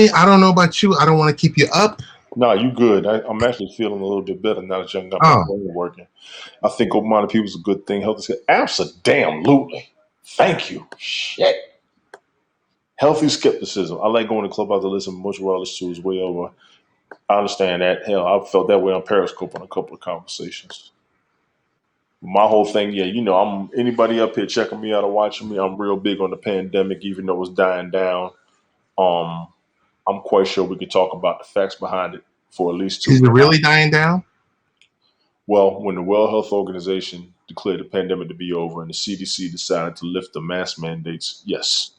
I don't know about you. I don't want to keep you up. No, you good. I'm actually feeling a little bit better now that you got my brain working. I think open-minded people is a good thing. Health is good. Absolutely. Thank you. Shit. Healthy skepticism. I like going to Clubhouse to listen. Much what I listen to is way over. I understand that. Hell, I felt that way on Periscope on a couple of conversations. My whole thing, yeah, I'm anybody up here checking me out or watching me, I'm real big on the pandemic, even though it's dying down. Um, I'm quite sure we could talk about the facts behind it for at least Is 2 it minutes. really dying down? Well, when the World Health Organization declared the pandemic to be over and the CDC decided to lift the mask mandates, yes.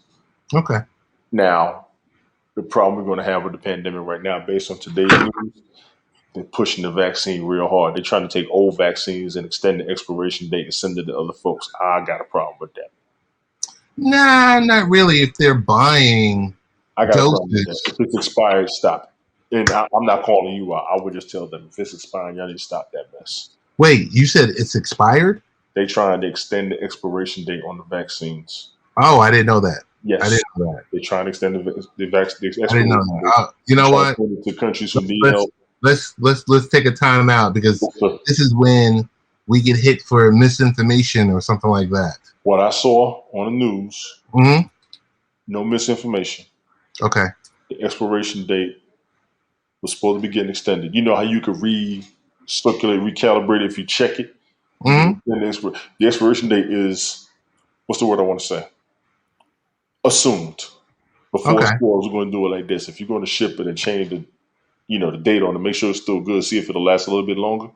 Okay. Now, the problem we're going to have with the pandemic right now, based on today's news, they're pushing the vaccine real hard. They're trying to take old vaccines and extend the expiration date and send it to other folks. I got a problem with that. Nah, not really. If they're buying I got a problem with that. doses. If it's expired, stop it. And I'm not calling you out. I would just tell them if it's expiring, y'all need to stop that mess. Wait, you said it's expired? They trying to extend the expiration date on the vaccines. Oh, I didn't know that. Yes, I didn't know that. they're trying to extend the vaccine. I didn't know that. You know what? To countries who need Let's help. let's take a time out because this is when we get hit for misinformation or something like that. What I saw on the news, Mm-hmm. no misinformation. Okay. The expiration date was supposed to be getting extended. You know how you could recirculate, recalibrate if you check it? Mm-hmm. And the expiration date is, what's the word I want to say? Assumed. Before stores are going to do it like this. If you're going to ship it and change the date on it, make sure it's still good, see if it'll last a little bit longer.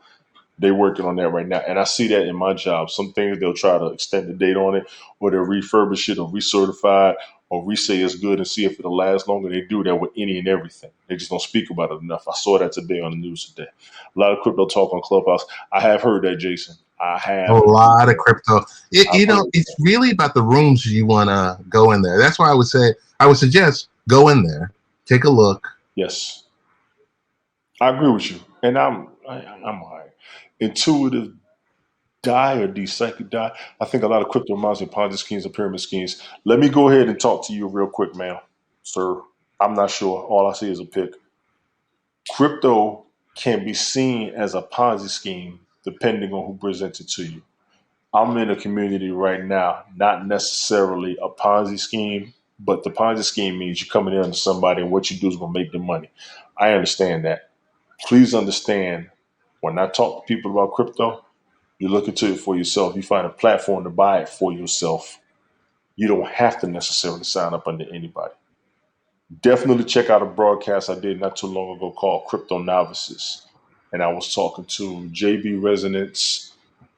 They're working on that right now. And I see that in my job. Some things they'll try to extend the date on it, or they'll refurbish it or recertify it, or re-say it's good and see if it'll last longer. They do that with any and everything. They just don't speak about it enough. I saw that today on the news today. A lot of crypto talk on Clubhouse. I have heard that, Jason. I have a lot of crypto. It's really about the rooms you want to go in there. That's why I would suggest go in there, take a look. Yes, I agree with you, and I'm high. Intuitive die or psychic die. I think a lot of crypto reminds me of Ponzi schemes and pyramid schemes. Let me go ahead and talk to you real quick, man, sir. I'm not sure. All I see is a pic. Crypto can be seen as a Ponzi scheme depending on who presents it to you. I'm in a community right now, not necessarily a Ponzi scheme, but the Ponzi scheme means you're coming in to somebody and what you do is going to make them money. I understand that. Please understand, when I talk to people about crypto, you look into it for yourself. You find a platform to buy it for yourself. You don't have to necessarily sign up under anybody. Definitely check out a broadcast I did not too long ago called Crypto Novices. And I was talking to JB Resonance,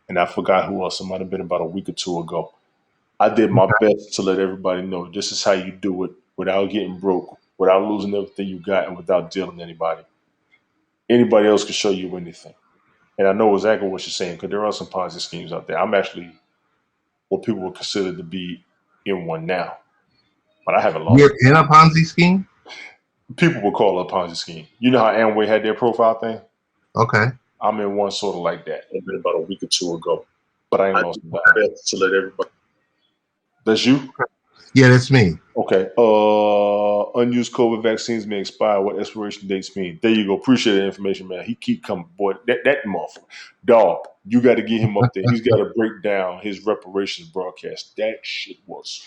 and I forgot who else. It might have been about a week or two ago. I did my best to let everybody know this is how you do it without getting broke, without losing everything you got, and without dealing anybody. Anybody else can show you anything. And I know exactly what you're saying because there are some Ponzi schemes out there. I'm actually what people would consider to be in one now, but I haven't lost. You're in a Ponzi scheme? People would call it a Ponzi scheme. You know how Amway had their profile thing? Okay. I'm in one sort of like that. It's been about a week or two ago, but I ain't lost my best to let everybody. That's you? Yeah, that's me. Okay. Unused COVID vaccines may expire. What expiration dates mean? There you go. Appreciate the information, man. He keep coming, boy. That motherfucker, dog. You got to get him up there. He's got to break down his reparations broadcast. That shit was.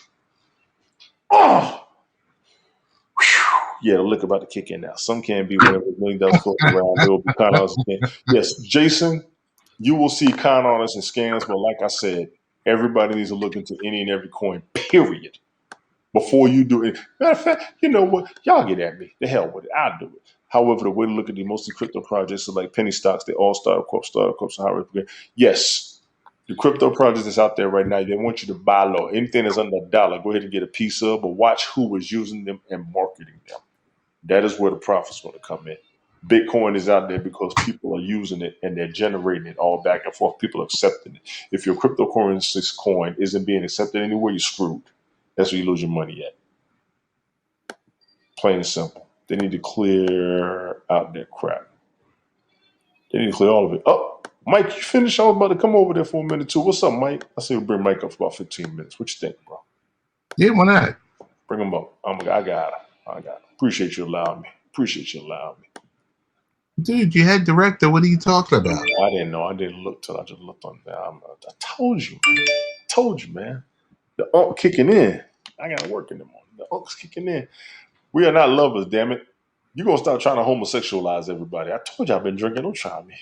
Oh. Yeah, the liquor about to kick in now. Some can be when $1 million floating around. There will be con artists again. Yes, Jason, you will see con artists and scams, but like I said, everybody needs to look into any and every coin, period. Before you do it. Matter of fact, you know what? Y'all get at me. The hell with it. I'll do it. However, the way to look at the mostly crypto projects are like penny stocks. They all startup corps, and how yes, the crypto projects that's out there right now, they want you to buy low. Anything that's under $1, go ahead and get a piece of, but watch who is using them and marketing them. That is where the profit's going to come in. Bitcoin is out there because people are using it and they're generating it all back and forth. People are accepting it. If your cryptocurrency coin isn't being accepted anywhere, you're screwed. That's where you lose your money at. Plain and simple. They need to clear out that crap. They need to clear all of it. Oh, Mike, you finished? I was about to come over there for a minute too. What's up, Mike? I say we'll bring Mike up for about 15 minutes. What you think, bro? Yeah, why not? Bring him up. I got him. Appreciate you allowing me. Dude, you had director. What are you talking about? I didn't know. I didn't look till I just looked on there. I told you, man. The unk kicking in. I got to work in the morning. The unk's kicking in. We are not lovers, damn it. You gonna stop trying to homosexualize everybody. I told you I've been drinking. Don't try me.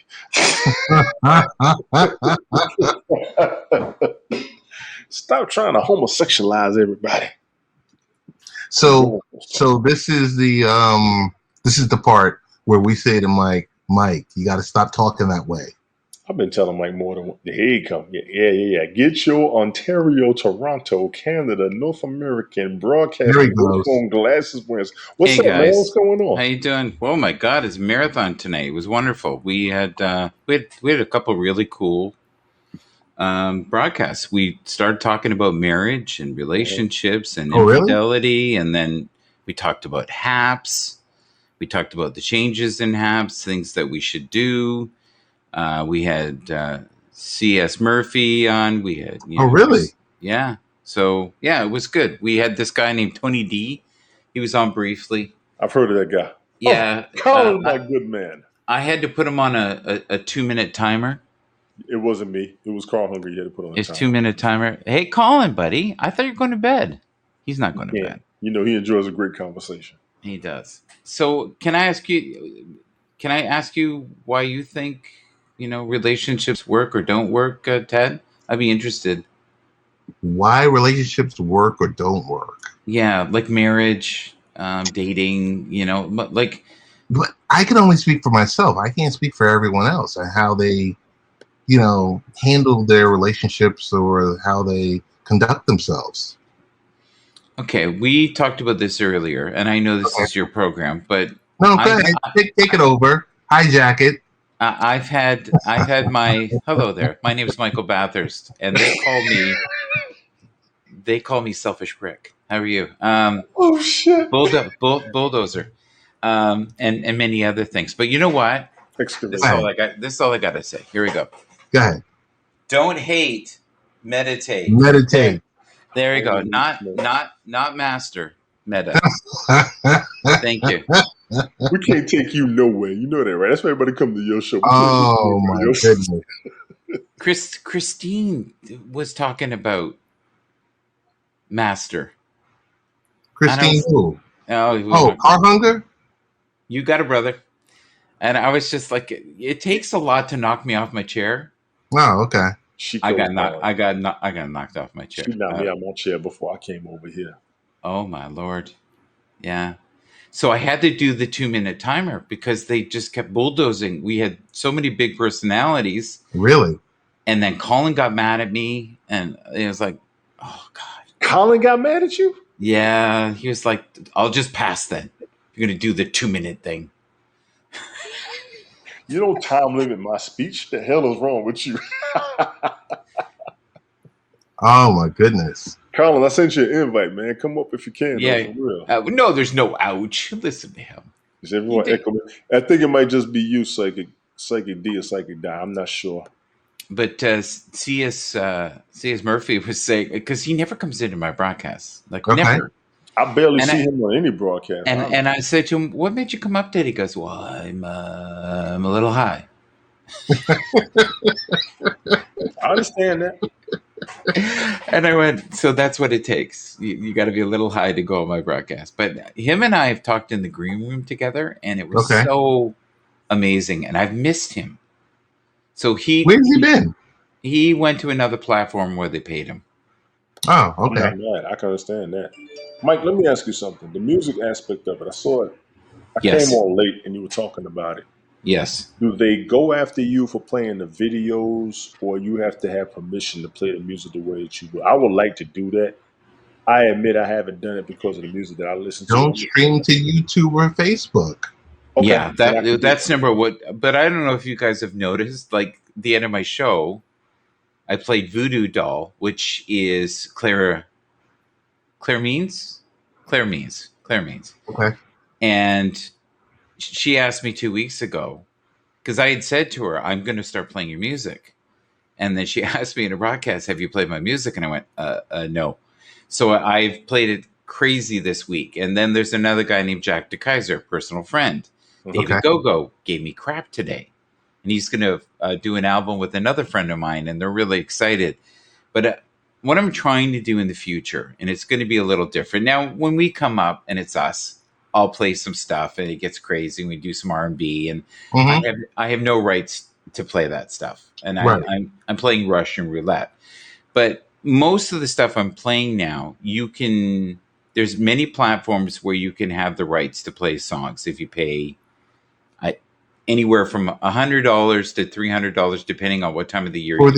Stop trying to homosexualize everybody. So this is the part where we say to Mike, you got to stop talking that way. I've been telling Mike more than one. Here you come. Yeah. Get your Ontario, Toronto, Canada, North American broadcasting on glasses wearers. What's up, guys? Man? What's going on? How you doing? Oh my God, it's a marathon tonight. It was wonderful. We had a couple really cool broadcasts. We started talking about marriage and relationships and infidelity, and then we talked about HAPS. We talked about the changes in HAPS, things that we should do. We had C.S. Murphy on. We had yeah. So yeah, it was good. We had this guy named Tony D. He was on briefly. I've heard of that guy. Yeah, Colin, my good man. I had to put him on a 2-minute timer. It wasn't me. It was Carl Hungry. You had to put on a timer. 2-minute timer. Hey, Colin, buddy. I thought you were going to bed. He's not going to bed. You know, he enjoys a great conversation. He does. So can I ask you why you think, relationships work or don't work, Ted? I'd be interested. Why relationships work or don't work? Yeah, like marriage, dating, like. But I can only speak for myself. I can't speak for everyone else and how they, handle their relationships or how they conduct themselves. Okay, we talked about this earlier, and I know this is your program, but no, go ahead. Take it over. Hijack it. I've had my hello there. My name is Michael Bathurst, and they call me Selfish Prick. How are you? Oh shit, bulldozer, and many other things. But you know what? This is all I got to say. Here we go. Go ahead. Don't hate. Meditate. Meditate. There you go. Not master. Meta. Thank you. We can't take you nowhere. You know that, right? That's why everybody come to your show. Oh my goodness. Christine was talking about master. Christine who? Oh, Car Hunger? You got a brother. And I was just like, it takes a lot to knock me off my chair. Oh, okay. I got knocked off my chair. She knocked me out my chair before I came over here. Oh my Lord. Yeah. So I had to do the 2-minute timer because they just kept bulldozing. We had so many big personalities. Really? And then Colin got mad at me, and it was like, oh God. Colin got mad at you? Yeah. He was like, I'll just pass then. You're going to do the 2-minute thing. You don't time limit my speech. The hell is wrong with you? Oh my goodness. Colin, I sent you an invite, man. Come up if you can. Yeah. No, there's no ouch. Listen to him. Is everyone echoing? I think it might just be you, Psychic D or Psychic Die. I'm not sure. But C.S. Murphy was saying, because he never comes into my broadcasts. Never. I barely see him on any broadcast. And I said to him, what made you come up today? He goes, well, I'm a little high. I understand that. And I went, so that's what it takes. You got to be a little high to go on my broadcast. But him and I have talked in the green room together, and it was so amazing. And I've missed him. So where's he been? He went to another platform where they paid him. Oh, okay. I can understand that. Mike, let me ask you something. The music aspect of it, I saw it. I came on late and you were talking about it. Yes. Do they go after you for playing the videos, or you have to have permission to play the music the way that you would? I would like to do that. I admit I haven't done it because of the music that I listen to. Don't stream to YouTube or Facebook. Okay. Yeah, that's number one. But I don't know if you guys have noticed, like the end of my show, I played Voodoo Doll, which is Claire Means. Okay. And she asked me 2 weeks ago, because I had said to her, I'm going to start playing your music. And then she asked me in a broadcast, have you played my music? And I went, no. So I've played it crazy this week. And then there's another guy named Jack DeKaiser, personal friend. David Gogo gave me crap today. And he's going to do an album with another friend of mine, and they're really excited. But what I'm trying to do in the future, and it's going to be a little different. Now, when we come up, and it's us, I'll play some stuff and it gets crazy. And we do some R&B, and Hmm. I have no rights to play that stuff. And Right. I'm playing Russian roulette. But most of the stuff I'm playing now, there's many platforms where you can have the rights to play songs if you pay anywhere from $100 to $300, depending on what time of the year For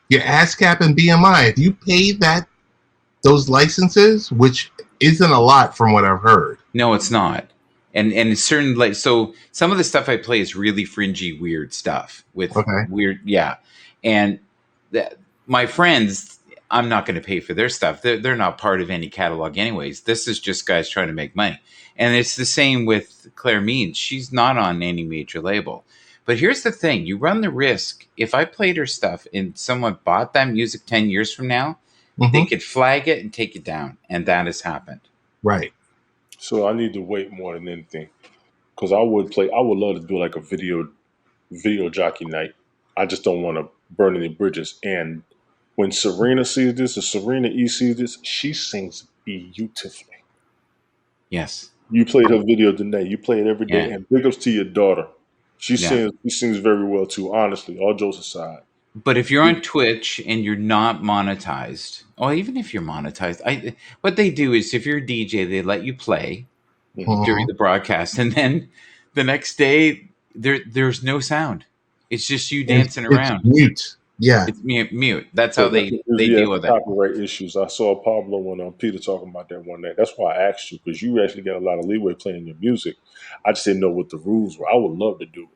your ASCAP and BMI, if you pay those licenses, which isn't a lot from what I've heard. No, it's not. And it's certain, like, so some of the stuff I play is really fringy, weird stuff with Okay. weird, yeah. And my friends, I'm not going to pay for their stuff. They're not part of any catalog anyways. This is just guys trying to make money. And it's the same with Claire Means. She's not on any major label. But here's the thing. You run the risk. If I played her stuff and someone bought that music 10 years from now, they could flag it and take it down. And that has happened. Right. So I need to wait more than anything, because I would love to do like a video jockey night. I just don't want to burn any bridges. And when Serena sees this, or Serena E sees this, she sings beautifully. Yes. You played her video tonight. You play it every day. Yeah. And big ups to your daughter. She Yeah. sings very well too, honestly, all jokes aside. But if you're on Twitch and you're not monetized, or even if you're monetized, what they do is if you're a DJ, they let you play during the broadcast, and then the next day there's no sound. It's just you dancing around. It's mute. Yeah. It's mute. That's how they deal with it. Copyright issues. I saw Pablo and Peter talking about that one night. That's why I asked you, because you actually got a lot of leeway playing your music. I just didn't know what the rules were. I would love to do it.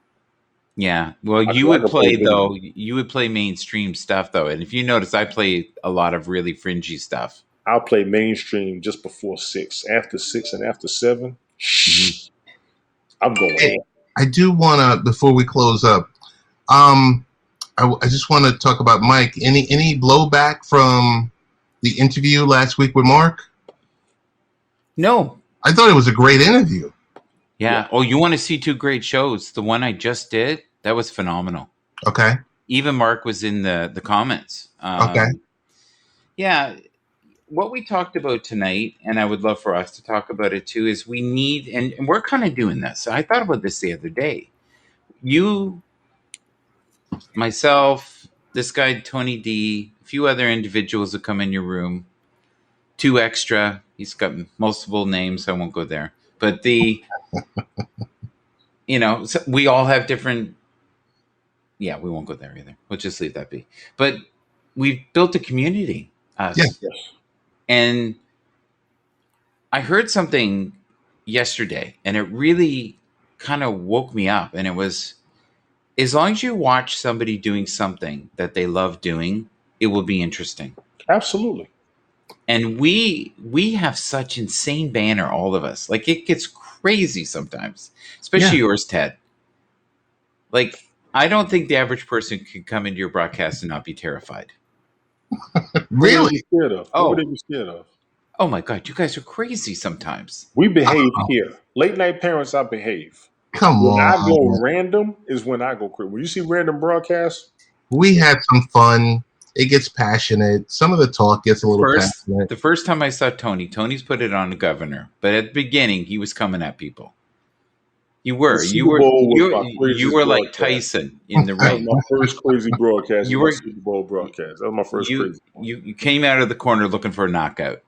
Yeah. Well, you would play mainstream stuff though. And if you notice, I play a lot of really fringy stuff. I'll play mainstream just before 6. After 6 and after 7, I'm going. Hey, I do want to, before we close up, I just want to talk about Mike. Any blowback from the interview last week with Mark? No. I thought it was a great interview. Yeah. Oh, you want to see 2 great shows? The one I just did, that was phenomenal. Okay. Even Mark was in the comments. Okay. Yeah. What we talked about tonight, and I would love for us to talk about it too, is we need, and we're kind of doing this. I thought about this the other day. You, myself, this guy, Tony D, a few other individuals that come in your room, 2 extra. He's got multiple names. I won't go there. But so we all have different. Yeah, we won't go there either. We'll just leave that be. But we've built a community. Us. Yes. And I heard something yesterday, and it really kind of woke me up. And it was, as long as you watch somebody doing something that they love doing, it will be interesting. Absolutely. And we have such insane banner, all of us. Like, it gets crazy sometimes, especially yours, Ted. Like, I don't think the average person could come into your broadcast and not be terrified. Really? What would they be scared of? Oh my God, you guys are crazy sometimes. We behave here. Late night parents, I behave. Come when on. I go random is when I go crazy. When you see random broadcasts, we had some fun. It gets passionate. Some of the talk gets a little passionate. The first time I saw Tony's put it on the governor, but at the beginning he was coming at people. You were like Tyson in the ring. My first crazy broadcast. You were Super Bowl broadcast. That was my first crazy one. You came out of the corner looking for a knockout.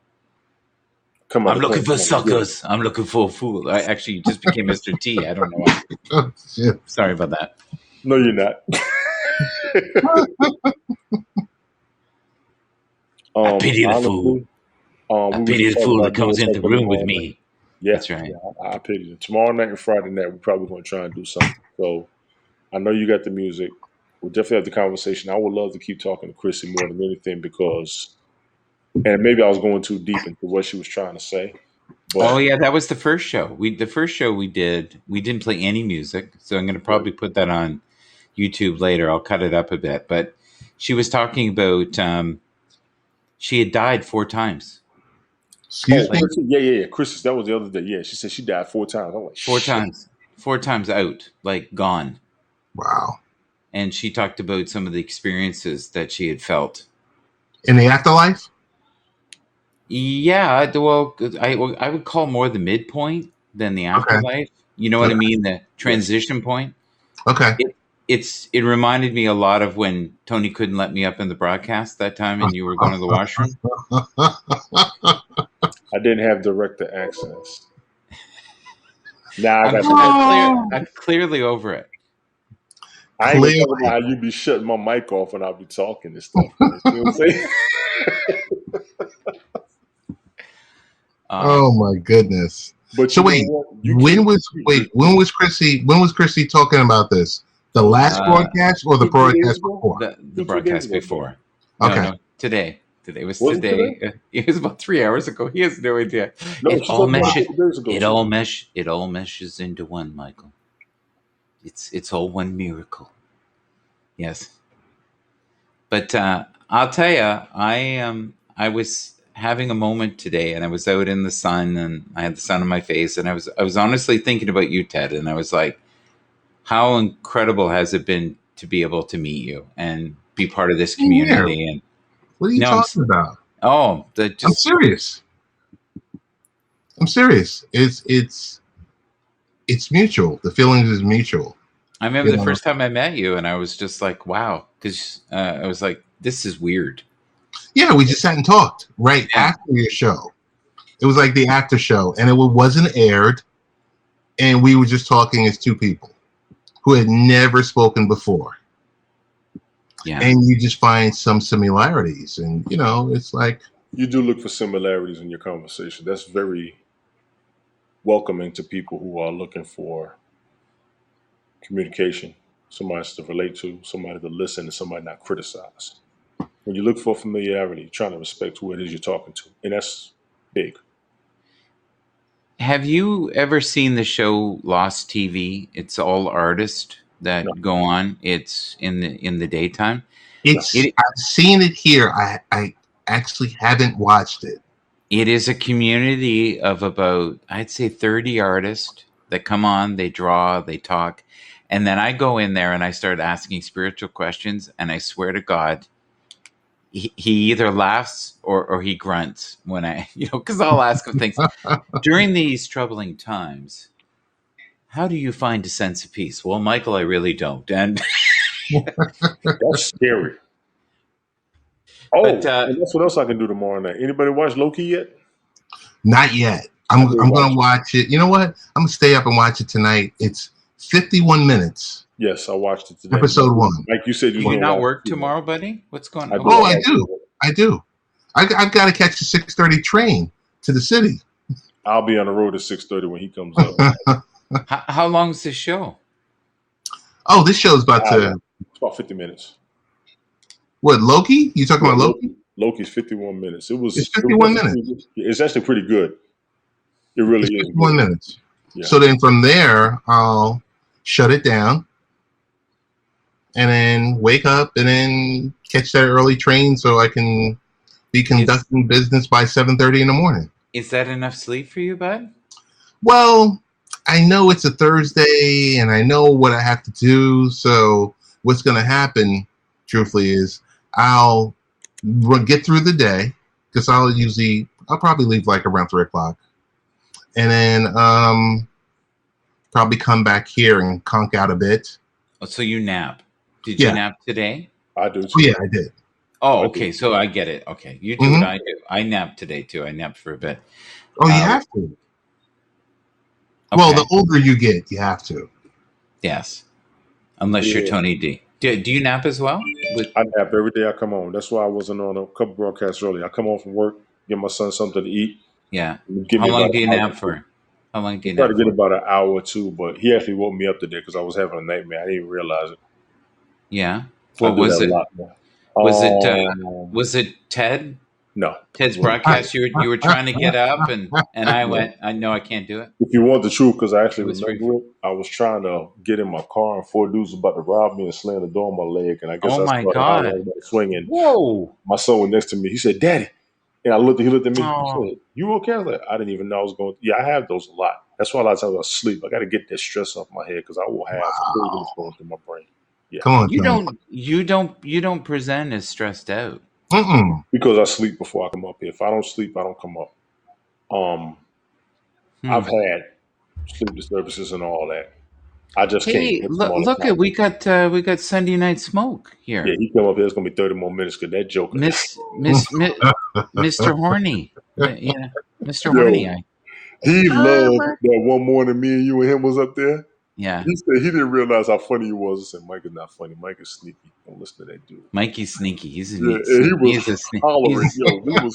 I'm looking for suckers. I'm looking for a fool. I actually just became Mr. T. I don't know why. Oh, shit. Sorry about that. No, you're not. I pity the fool. I pity the fool that comes in the room with me. Yeah, that's right. Yeah, I pity you. Tomorrow night and Friday night, we're probably going to try and do something. So I know you got the music. We'll definitely have the conversation. I would love to keep talking to Chrissy more than anything because, and maybe I was going too deep into what she was trying to say. But, that was the first show. The first show we didn't play any music. So I'm going to probably put that on YouTube later. I'll cut it up a bit. But she was talking about she had died 4 times. Excuse me? Yeah. Chrissy, that was the other day. Yeah, she said she died 4 times. I'm like, 4 times. 4 times out, like gone. Wow. And she talked about some of the experiences that she had felt. In the afterlife? Yeah, well, I would call more the midpoint, than the afterlife. You know what I mean? The transition point. Okay. It reminded me a lot of when Tony couldn't let me up in the broadcast that time, and you were going to the washroom. I didn't have director access. Now I'm clearly over it. I ain't gonna talk about how you be shutting my mic off when I'll be talking and stuff. You know what I'm saying? Oh my goodness! But so wait, when was Chrissy talking about this? The last broadcast or the broadcast before? The broadcast before. Okay. No, today. Today was today. It was about 3 hours ago. He has no idea. No, it all meshes into one, Michael. It's all one miracle. Yes. But I'll tell you, I was having a moment today, and I was out in the sun, and I had the sun on my face, and I was honestly thinking about you, Ted, and I was like, how incredible has it been to be able to meet you and be part of this community? And what are you talking about? Oh, I'm serious. It's mutual. The feelings is mutual. I remember the first time I met you, and I was just like, wow, because I was like, this is weird. Yeah, we just sat and talked after your show. It was like the after show, and it wasn't aired, and we were just talking as two people who had never spoken before. Yeah. And you just find some similarities, and it's like you do look for similarities in your conversation. That's very welcoming to people who are looking for communication, somebody to relate to, somebody to listen, and somebody not criticize. When you look for familiarity, you're trying to respect who it is you're talking to, and that's big. Have you ever seen the show Lost TV? It's all artists that go on. It's in the daytime. I've seen it here. I actually haven't watched it. It is a community of about, I'd say, 30 artists that come on, they draw, they talk. And then I go in there and I start asking spiritual questions. And I swear to God, he either laughs or he grunts when because I'll ask him things. During these troubling times, how do you find a sense of peace? Well, Michael, I really don't. And that's scary. Oh, and that's what else I can do tomorrow night. Anybody watch Loki yet? Not yet. I'm going to watch it. You know what? I'm going to stay up and watch it tonight. It's 51 minutes. Yes, I watched it today. Episode 1. Like you said, you not work tomorrow, buddy? What's going on? Oh, I do. I've got to catch the 6:30 train to the city. I'll be on the road at 6:30 when he comes up. How long is this show? Oh, this show's it's about 50 minutes. What, Loki? You talking about Loki? Loki's 51 minutes. It's 51 minutes. It's actually pretty good. It really is. 51 minutes. Yeah. So then from there, I'll shut it down and then wake up and then catch that early train so I can be conducting business by 7:30 in the morning. Is that enough sleep for you, bud? Well, I know it's a Thursday and I know what I have to do. So what's going to happen, truthfully, is I'll get through the day because I'll probably leave like around 3 o'clock. And then probably come back here and conk out a bit. Oh, so you nap. Did you nap today? I do. Oh, yeah, I did. Oh, okay. So I get it. Okay. You do what I do. I napped today, too. I napped for a bit. Oh, you have to. Okay. Well, the older you get, you have to. Yes. Unless you're Tony D. Do you nap as well? I nap every day I come home. That's why I wasn't on a couple broadcasts earlier. I come home from work, give my son something to eat. Yeah. How long do you nap for? How long do you nap for? I try to get about an hour or two, but he actually woke me up today because I was having a nightmare. I didn't even realize it. Yeah. What was it? Was it Ted? No. Ted's broadcast. You were trying to get up, and I went, I know I can't do it. If you want the truth, because I actually remember it, I was trying to get in my car, and 4 dudes was about to rob me and slam the door on my leg, and I guess I started swinging. Whoa! My son was next to me. He said, "Daddy," and he looked at me. Oh. He said, "You okay?" I was like, I didn't even know I was going. Yeah, I have those a lot. That's why a lot of times I sleep. I got to get that stress off my head because I will have things going through my brain. Yeah. Come on, you don't present as stressed out. Because I sleep before I come up here. If I don't sleep, I don't come up. I've had sleep disturbances and all that. I just can't Hey, get him on the look at topic. we got Sunday Night Smoke Yeah, here. he come up here. It's gonna be 30 more minutes because that joker. Mr. Horny. Yeah, Mr. Yo, Horny. he loved that one morning me and you and him was up there. Yeah. He said he didn't realize how funny he was. I said, Mike is not funny. Mike is sneaky. Don't listen to that dude. Mikey's sneaky. He's a Yeah, and he was hollering.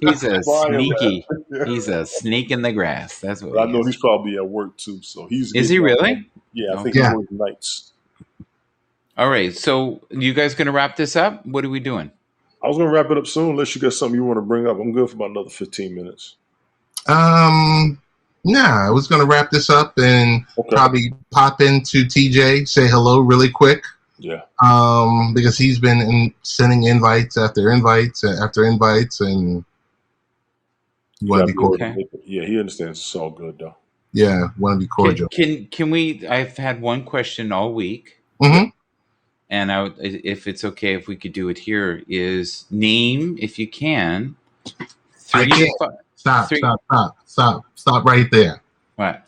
He's a sneaky. He's a snake in the grass. That's what. But I know he's probably at work too. So he's. Is he really? Yeah, I think he's working nights. All right. So you guys going to wrap this up? What are we doing? I was going to wrap it up soon unless you got something you want to bring up. I'm good for about another 15 minutes. I was going to wrap this up and probably pop into TJ, say hello really quick. Yeah. Because he's been sending invites after invites after invites, and you want to be cordial. Okay. Yeah, he understands. It's all good though. Yeah, want to be cordial. Can we? I've had one question all week. Mm-hmm. And if it's okay, if we could do it here, is name, if you can. Stop right there. What?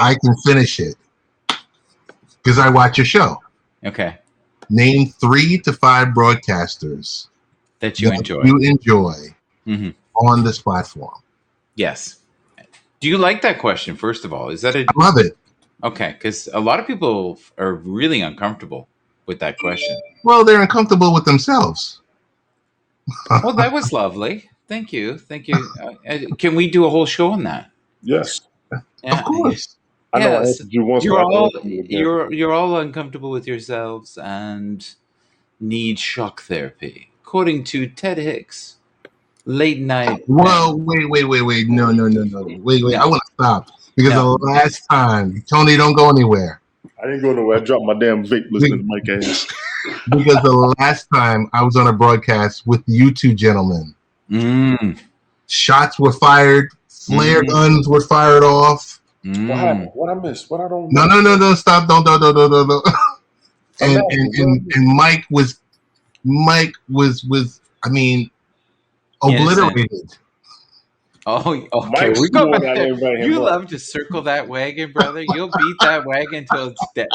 I can finish it because I watch your show. Okay. Name 3 to 5 broadcasters that you enjoy. On this platform. Yes. Do you like that question, first of all? I love it. Okay, because a lot of people are really uncomfortable with that question. Well, they're uncomfortable with themselves. Well, that was lovely. Thank you. Can we do a whole show on that? Yes. Yeah. Of course. I know I answered you once. You're all uncomfortable with yourselves and need shock therapy, according to Ted Hicks. Late night. Well, wait. No. Wait. I want to stop because the last time, Tony, don't go anywhere. I didn't go nowhere. I dropped my damn vape listening to Mike ass. Because the last time I was on a broadcast with you two gentlemen, shots were fired, flare guns were fired off. What happened? What I missed? What I don't know? No, stop. Don't. And Mike was I mean, obliterated. Oh, okay. We go back there. You love to circle that wagon, brother. You'll beat that wagon until it's dead.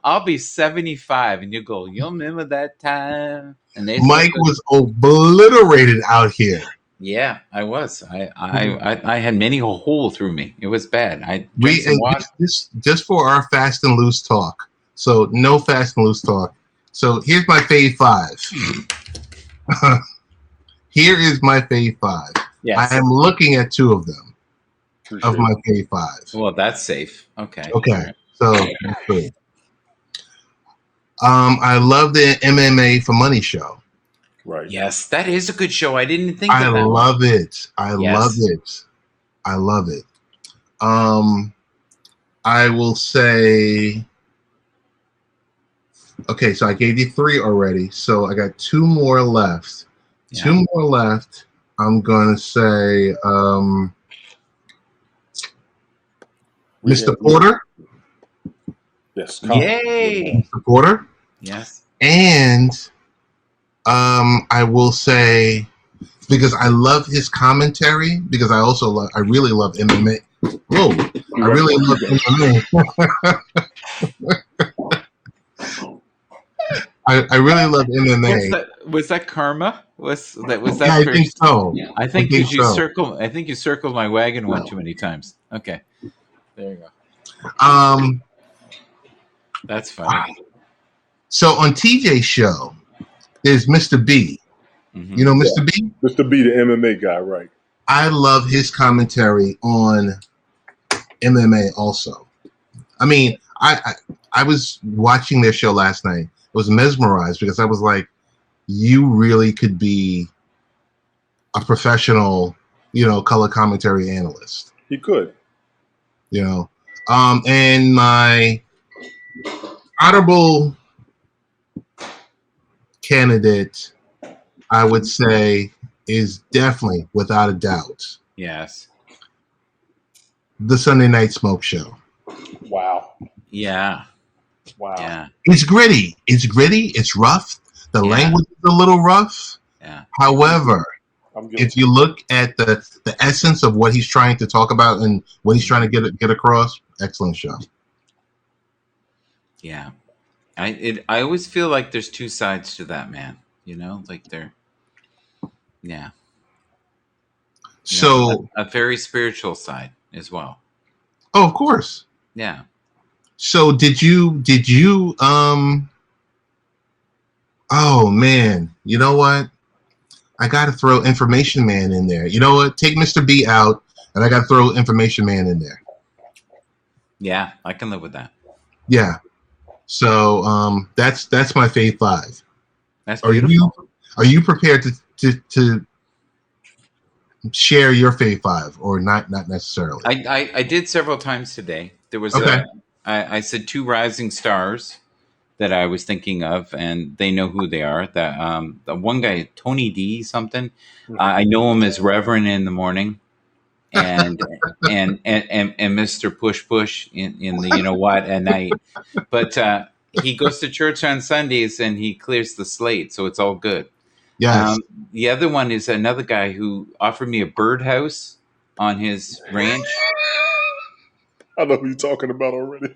I'll be 75, and you go. You'll remember that time? And Mike was obliterated out here. Yeah, I was. I had many a hole through me. It was bad. Just for our fast and loose talk. So no fast and loose talk. So here's my fave 5. Here is my fave 5. Yes. I am looking at 2 of them of my fave 5. Well, that's safe. Okay. Right. So that's good. I love the MMA for Money show. Right. Yes, that is a good show. I didn't think of that. I love it. I love it. I will say. Okay, so I gave you 3 already. So I got 2 more left. Yeah. 2 more left. I'm going to say Mr. Porter. Yes. Yay. Mr. Porter. Yes. And I will say, because I love his commentary, because I really love MMA. Whoa. I really love MMA. I really love MMA. Was that karma? Was that? Yeah, I think so. Yeah. I think you circled my wagon one too many times. Okay, there you go. That's funny. So on TJ's show, there's Mr. B. Mm-hmm. You know Mr. B? Mr. B, the MMA guy, right? I love his commentary on MMA also. I mean, I was watching their show last night. I was mesmerized because I was like, you really could be a professional, color commentary analyst. He could. And my honorable candidate, I would say, is definitely, without a doubt, yes, the Sunday Night Smoke Show. Wow. Yeah. Wow. Yeah. It's gritty. It's rough. The language is a little rough. Yeah. However, if you look at the essence of what he's trying to talk about and what he's trying to get across, Excellent show. Yeah. I always feel like there's two sides to that man, like yeah. So, a very spiritual side as well. oh, of course. Yeah. So did you oh man, you know what? I got to throw Information Man in there. You know what? Take Mr. B out, and I got to throw Information Man in there. Yeah, I can live with that. Yeah. So that's my fave 5. That's beautiful. Are you prepared to share your fave 5 or not necessarily? I did several times today. There was okay. I said 2 rising stars that I was thinking of, and they know who they are. That the one guy, Tony D something, I know him as Reverend in the morning, and and Mr. Push Push in the you know what at night. But he goes to church on Sundays and he clears the slate, so it's all good. Yes. The other one is another guy who offered me a birdhouse on his ranch. I know who you're talking about already.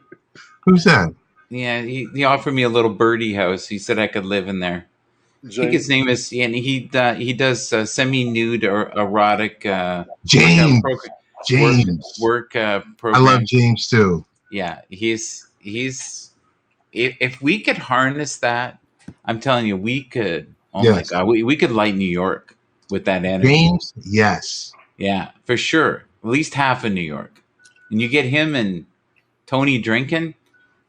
Who's that? Yeah, he offered me a little birdie house. He said I could live in there. James. I think his name is, and he does semi-nude or erotic James. work program. I love James too. Yeah, he's if we could harness that, I'm telling you, we could. Oh yes. My God, we could light New York with that energy. James, yes, yeah, for sure. At least half of New York, and you get him and Tony drinking.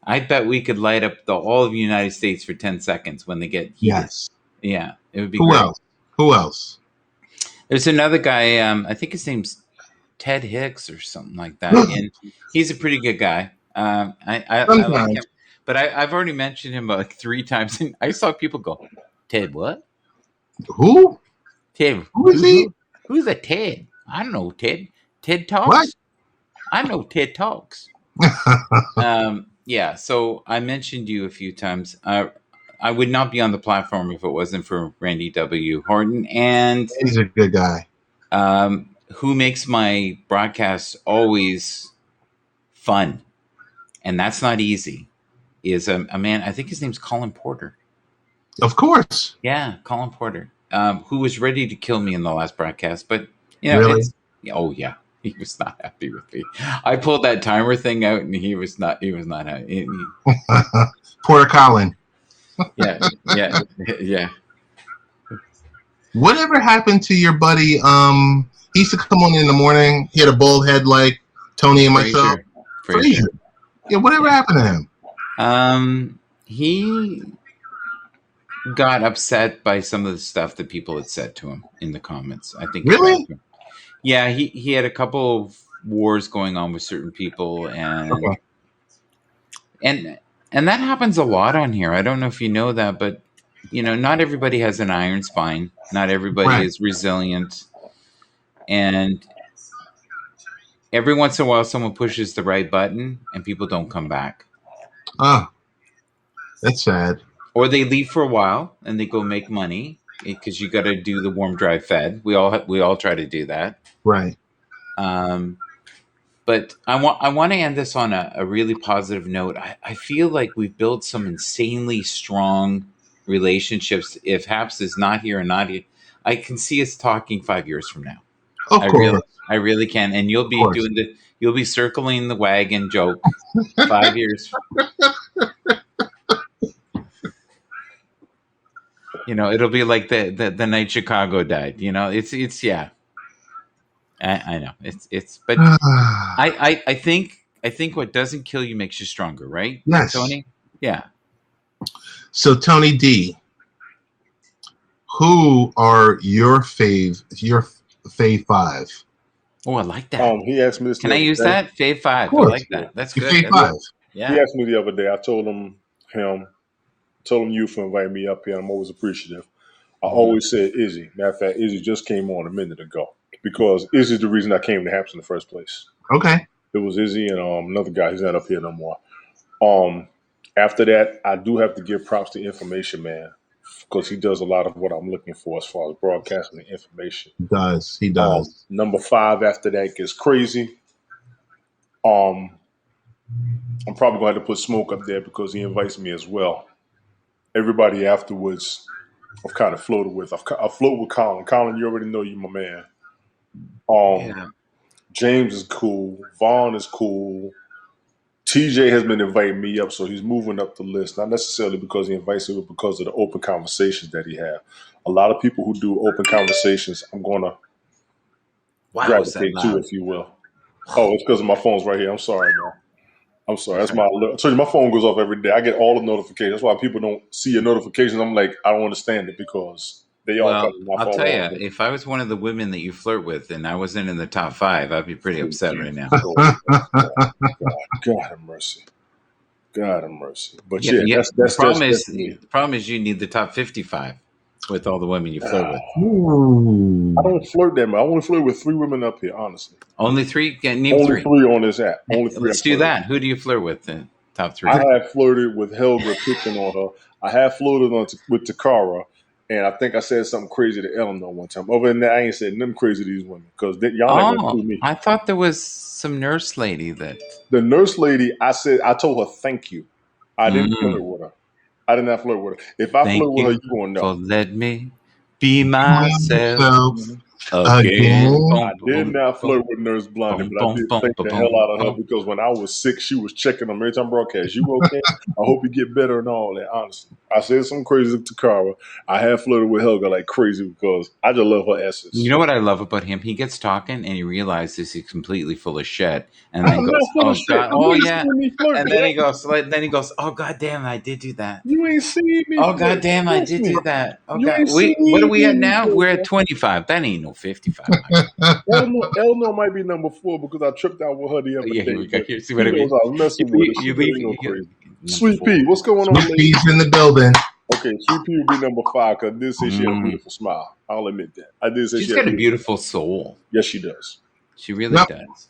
I bet we could light up all of the United States for 10 seconds when they get heated. Yes. Yeah, it would be Who great. else? Who else? There's another guy, I think his name's Ted Hicks or something like that. And he's a pretty good guy. I like him. But I've already mentioned him like 3 times. And I saw people go, Ted what? Who? Ted. Who is he? Who's a Ted? I don't know Ted. Ted Talks? What? I know Ted Talks. Yeah, so I mentioned you a few times. I would not be on the platform if it wasn't for Randy W. Horton, and he's a good guy. Who makes my broadcasts always fun, and that's not easy. Is a man. I think his name's Colin Porter. Of course. Yeah, Colin Porter, who was ready to kill me in the last broadcast, but you know, really? Oh yeah. He was not happy with me. I pulled that timer thing out, and he was not happy. Poor Colin. Yeah. Whatever happened to your buddy? He used to come on in the morning. He had a bald head like Tony and myself. Frazier. Yeah. Whatever happened to him? He got upset by some of the stuff that people had said to him in the comments. I think. Really? Yeah, he had a couple of wars going on with certain people, and that happens a lot on here. I don't know if you know that, but not everybody has an iron spine. Not everybody is resilient, and every once in a while, someone pushes the right button, and people don't come back. Oh, that's sad. Or they leave for a while and they go make money because you got to do the warm, dry fed. We all try to do that. Right. But I want to end this on a really positive note. I feel like we've built some insanely strong relationships. If Haps is not here and not here, I can see us talking 5 years from now. Of course. I really can. And you'll be you'll be circling the wagon joke 5 years. It'll be like the night Chicago died. It's yeah. I know but I think what doesn't kill you makes you stronger, right? Yes, Tony. Yeah. So Tony D, who are your fave 5? Oh, I like that. He asked me this. Can I use that? Fave 5. I like that. That's good. Fave 5. Yeah. He asked me the other day. I told him you for inviting me up here. I'm always appreciative. I always said Izzy. Matter of fact, Izzy just came on a minute ago because Izzy's the reason I came to Hampton in the first place. Okay. It was Izzy and another guy. He's not up here no more. After that, I do have to give props to Information Man because he does a lot of what I'm looking for as far as broadcasting the information. He does. Number 5 after that gets crazy. I'm probably going to have to put Smoke up there because he invites me as well. Everybody afterwards, I've kind of floated with. I float with Colin. Colin, you already know you my man. Yeah. James is cool. Vaughn is cool. TJ has been inviting me up, so he's moving up the list. Not necessarily because he invites me, but because of the open conversations that he has. A lot of people who do open conversations, I'm going to gravitate to, if you will. Oh, it's because my phone's right here. I'm sorry, man. I'm sorry. That's my alert. I told you, my phone goes off every day. I get all the notifications. That's why people don't see your notifications. I'm like, I don't understand it because they all come to my phone. I'll tell you, if I was one of the women that you flirt with and I wasn't in the top 5, I'd be pretty upset right now. God have mercy. God have mercy. But that's the problem is you need the top 55 with all the women you flirt with. I don't flirt that much. I only flirt with 3 women up here, honestly. Only 3? Name only 3 on this app. Only 3. Let's do that. Who do you flirt with then? Top 3. I have flirted with Helga picking on her. I have flirted with Takara. And I think I said something crazy to Eleanor one time. Other than that, I ain't said nothing crazy to these women because y'all ain't gonna do me. I thought there was some nurse lady that. The nurse lady, I told her thank you. I didn't flirt with her. I did not flirt with her. If I flirt with her, you gonna know. For let me be myself again. I did not flirt with Nurse Blondie, but I did thank the hell out of her because when I was sick, she was checking on me every time I broadcast. You okay? I hope you get better and all that. Honestly, I said something crazy to Takara. I have flirted with Helga like crazy because I just love her essence. You know what I love about him? He gets talking and he realizes he's completely full of shit, and then he goes, "Oh God, oh yeah," and then he goes, "Oh God damn, I did do that. You ain't seen me. Oh God damn, I did do that. Oh God, what are we at now? We're at 25. That ain't no 55. Eleanor might be number 4 because I tripped out with her the other day. Here we go. Here, see what I mean? I was messing with her. You crazy. Sweet Pea, what's going on? Sweet Pea's in the building. Okay, Sweet Pea will be number 5 because I did say she had a beautiful smile. I'll admit that. I did say she's got a beautiful soul. Yes, she does. She really does.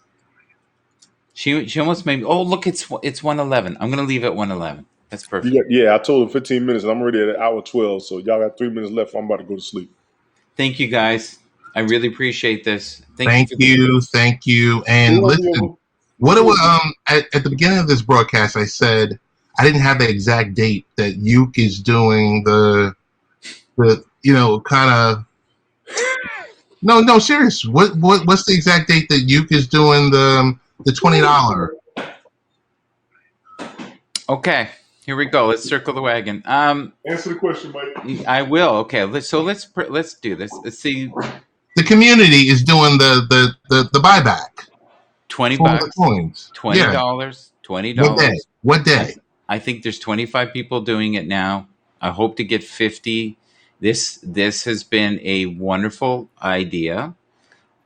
She almost made me. Oh, look, it's 1:11. I'm gonna leave at 1:11. That's perfect. Yeah, I told her 15 minutes, and I'm already at hour 12. So y'all got 3 minutes left. I'm about to go to sleep. Thank you, guys. I really appreciate this. Thank you. And listen, at the beginning of this broadcast, I said I didn't have the exact date that Uke is doing the kind of. No, serious. What's the exact date that Uke is doing the $20? Okay, here we go. Let's circle the wagon. Answer the question, Mike. I will. Okay, let's do this. Let's see. The community is doing the buyback. $20. $20. $20. What day? I think there's 25 people doing it now. I hope to get 50. This has been a wonderful idea.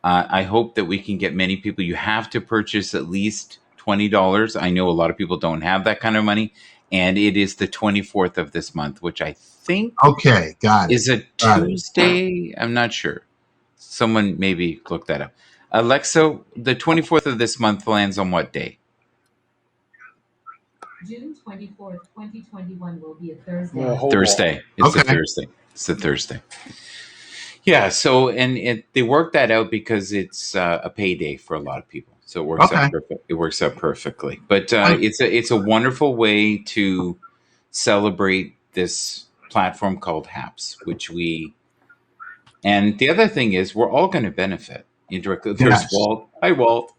I hope that we can get many people. You have to purchase at least $20. I know a lot of people don't have that kind of money. And it is the 24th of this month, which I think is a Tuesday. I'm not sure. Someone maybe look that up. Alexa, the 24th of this month lands on what day? June 24th, 2021 will be a Thursday. Thursday. It's a Thursday. It's a Thursday. Yeah, so they worked that out because it's a payday for a lot of people. So it works out perfect. It works out perfectly. But it's a wonderful way to celebrate this platform called HAPS, and the other thing is we're all going to benefit indirectly. There's Walt. Hi, Walt.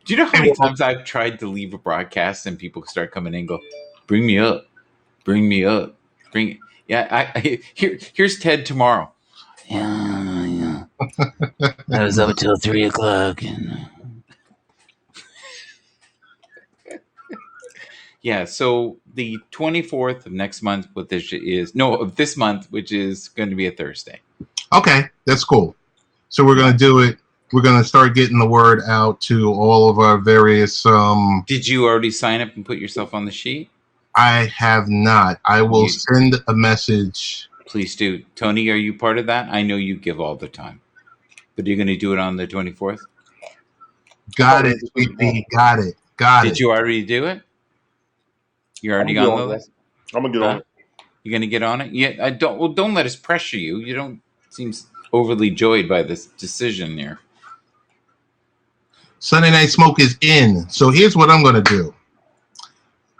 Do you know how many times I've tried to leave a broadcast and people start coming in and go, bring me up. Here's Ted tomorrow. Yeah. I was up until 3:00 and. Yeah, so the 24th of next month, of this month, which is going to be a Thursday. Okay, that's cool. So we're going to do it. We're going to start getting the word out to all of our various. Did you already sign up and put yourself on the sheet? I have not. I will send a message. Please do. Tony, are you part of that? I know you give all the time. But are you going to do it on the 24th? Got it, VP. Got it. Did you already do it? You're already on the list? I'm going to get on it. You're going to get on it? Yeah. Don't let us pressure you. You don't seem overly joyed by this decision here. Sunday Night Smoke is in. So here's what I'm going to do.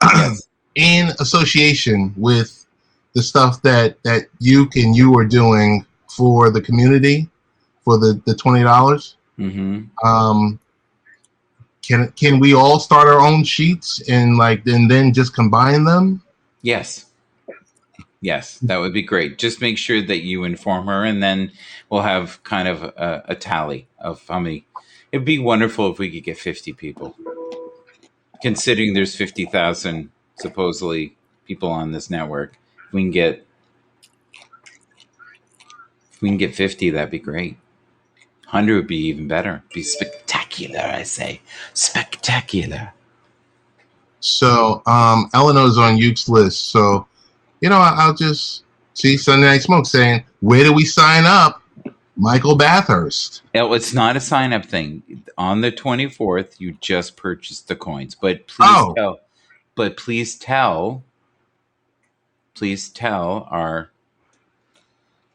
Yes. in association with the stuff that you are doing for the community, for the $20. Mm-hmm. Can we all start our own sheets and then just combine them? Yes. Yes, that would be great. Just make sure that you inform her, and then we'll have kind of a tally of how many. It'd be wonderful if we could get 50 people, considering there's 50,000 supposedly people on this network. If we can get 50, that'd be great. 100 would be even better. Be spectacular, I say. Spectacular. So Eleanor's on Yuke's list. So, I'll just see Sunday Night Smoke saying, where do we sign up? Michael Bathurst. It's not a sign up thing. On the 24th, you just purchased the coins. But please tell our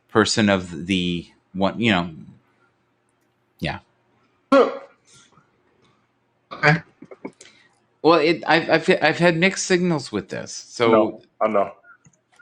person of the one, yeah. Okay. Well, I've had mixed signals with this. So No, I know.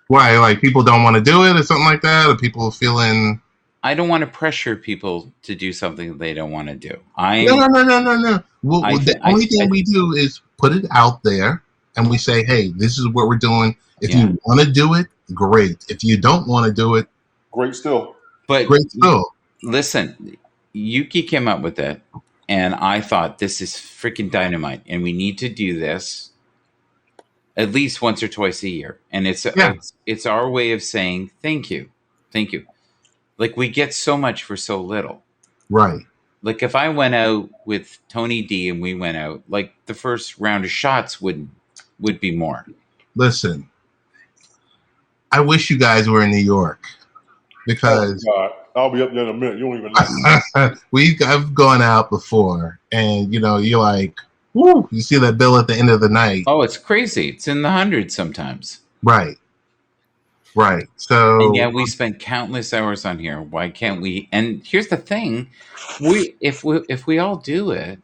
Why? Like people don't want to do it or something like that? Or people feeling... I don't want to pressure people to do something they don't want to do. No. The only thing we do is put it out there and we say, hey, this is what we're doing. If you want to do it, great. If you don't want to do it, great still. But great still. Listen, Yuki came up with it, and I thought this is freaking dynamite, and we need to do this at least once or twice a year. And it's our way of saying thank you. Like we get so much for so little. Right. Like if I went out with Tony D and we went out, like the first round of shots would be more. Listen, I wish you guys were in New York because I'll be up there in a minute. You don't even know. I've gone out before, and you're like, woo! You see that bill at the end of the night. Oh, it's crazy! It's in the hundreds sometimes. Right. So and yeah, we spend countless hours on here. Why can't we? And here's the thing: if we all do it,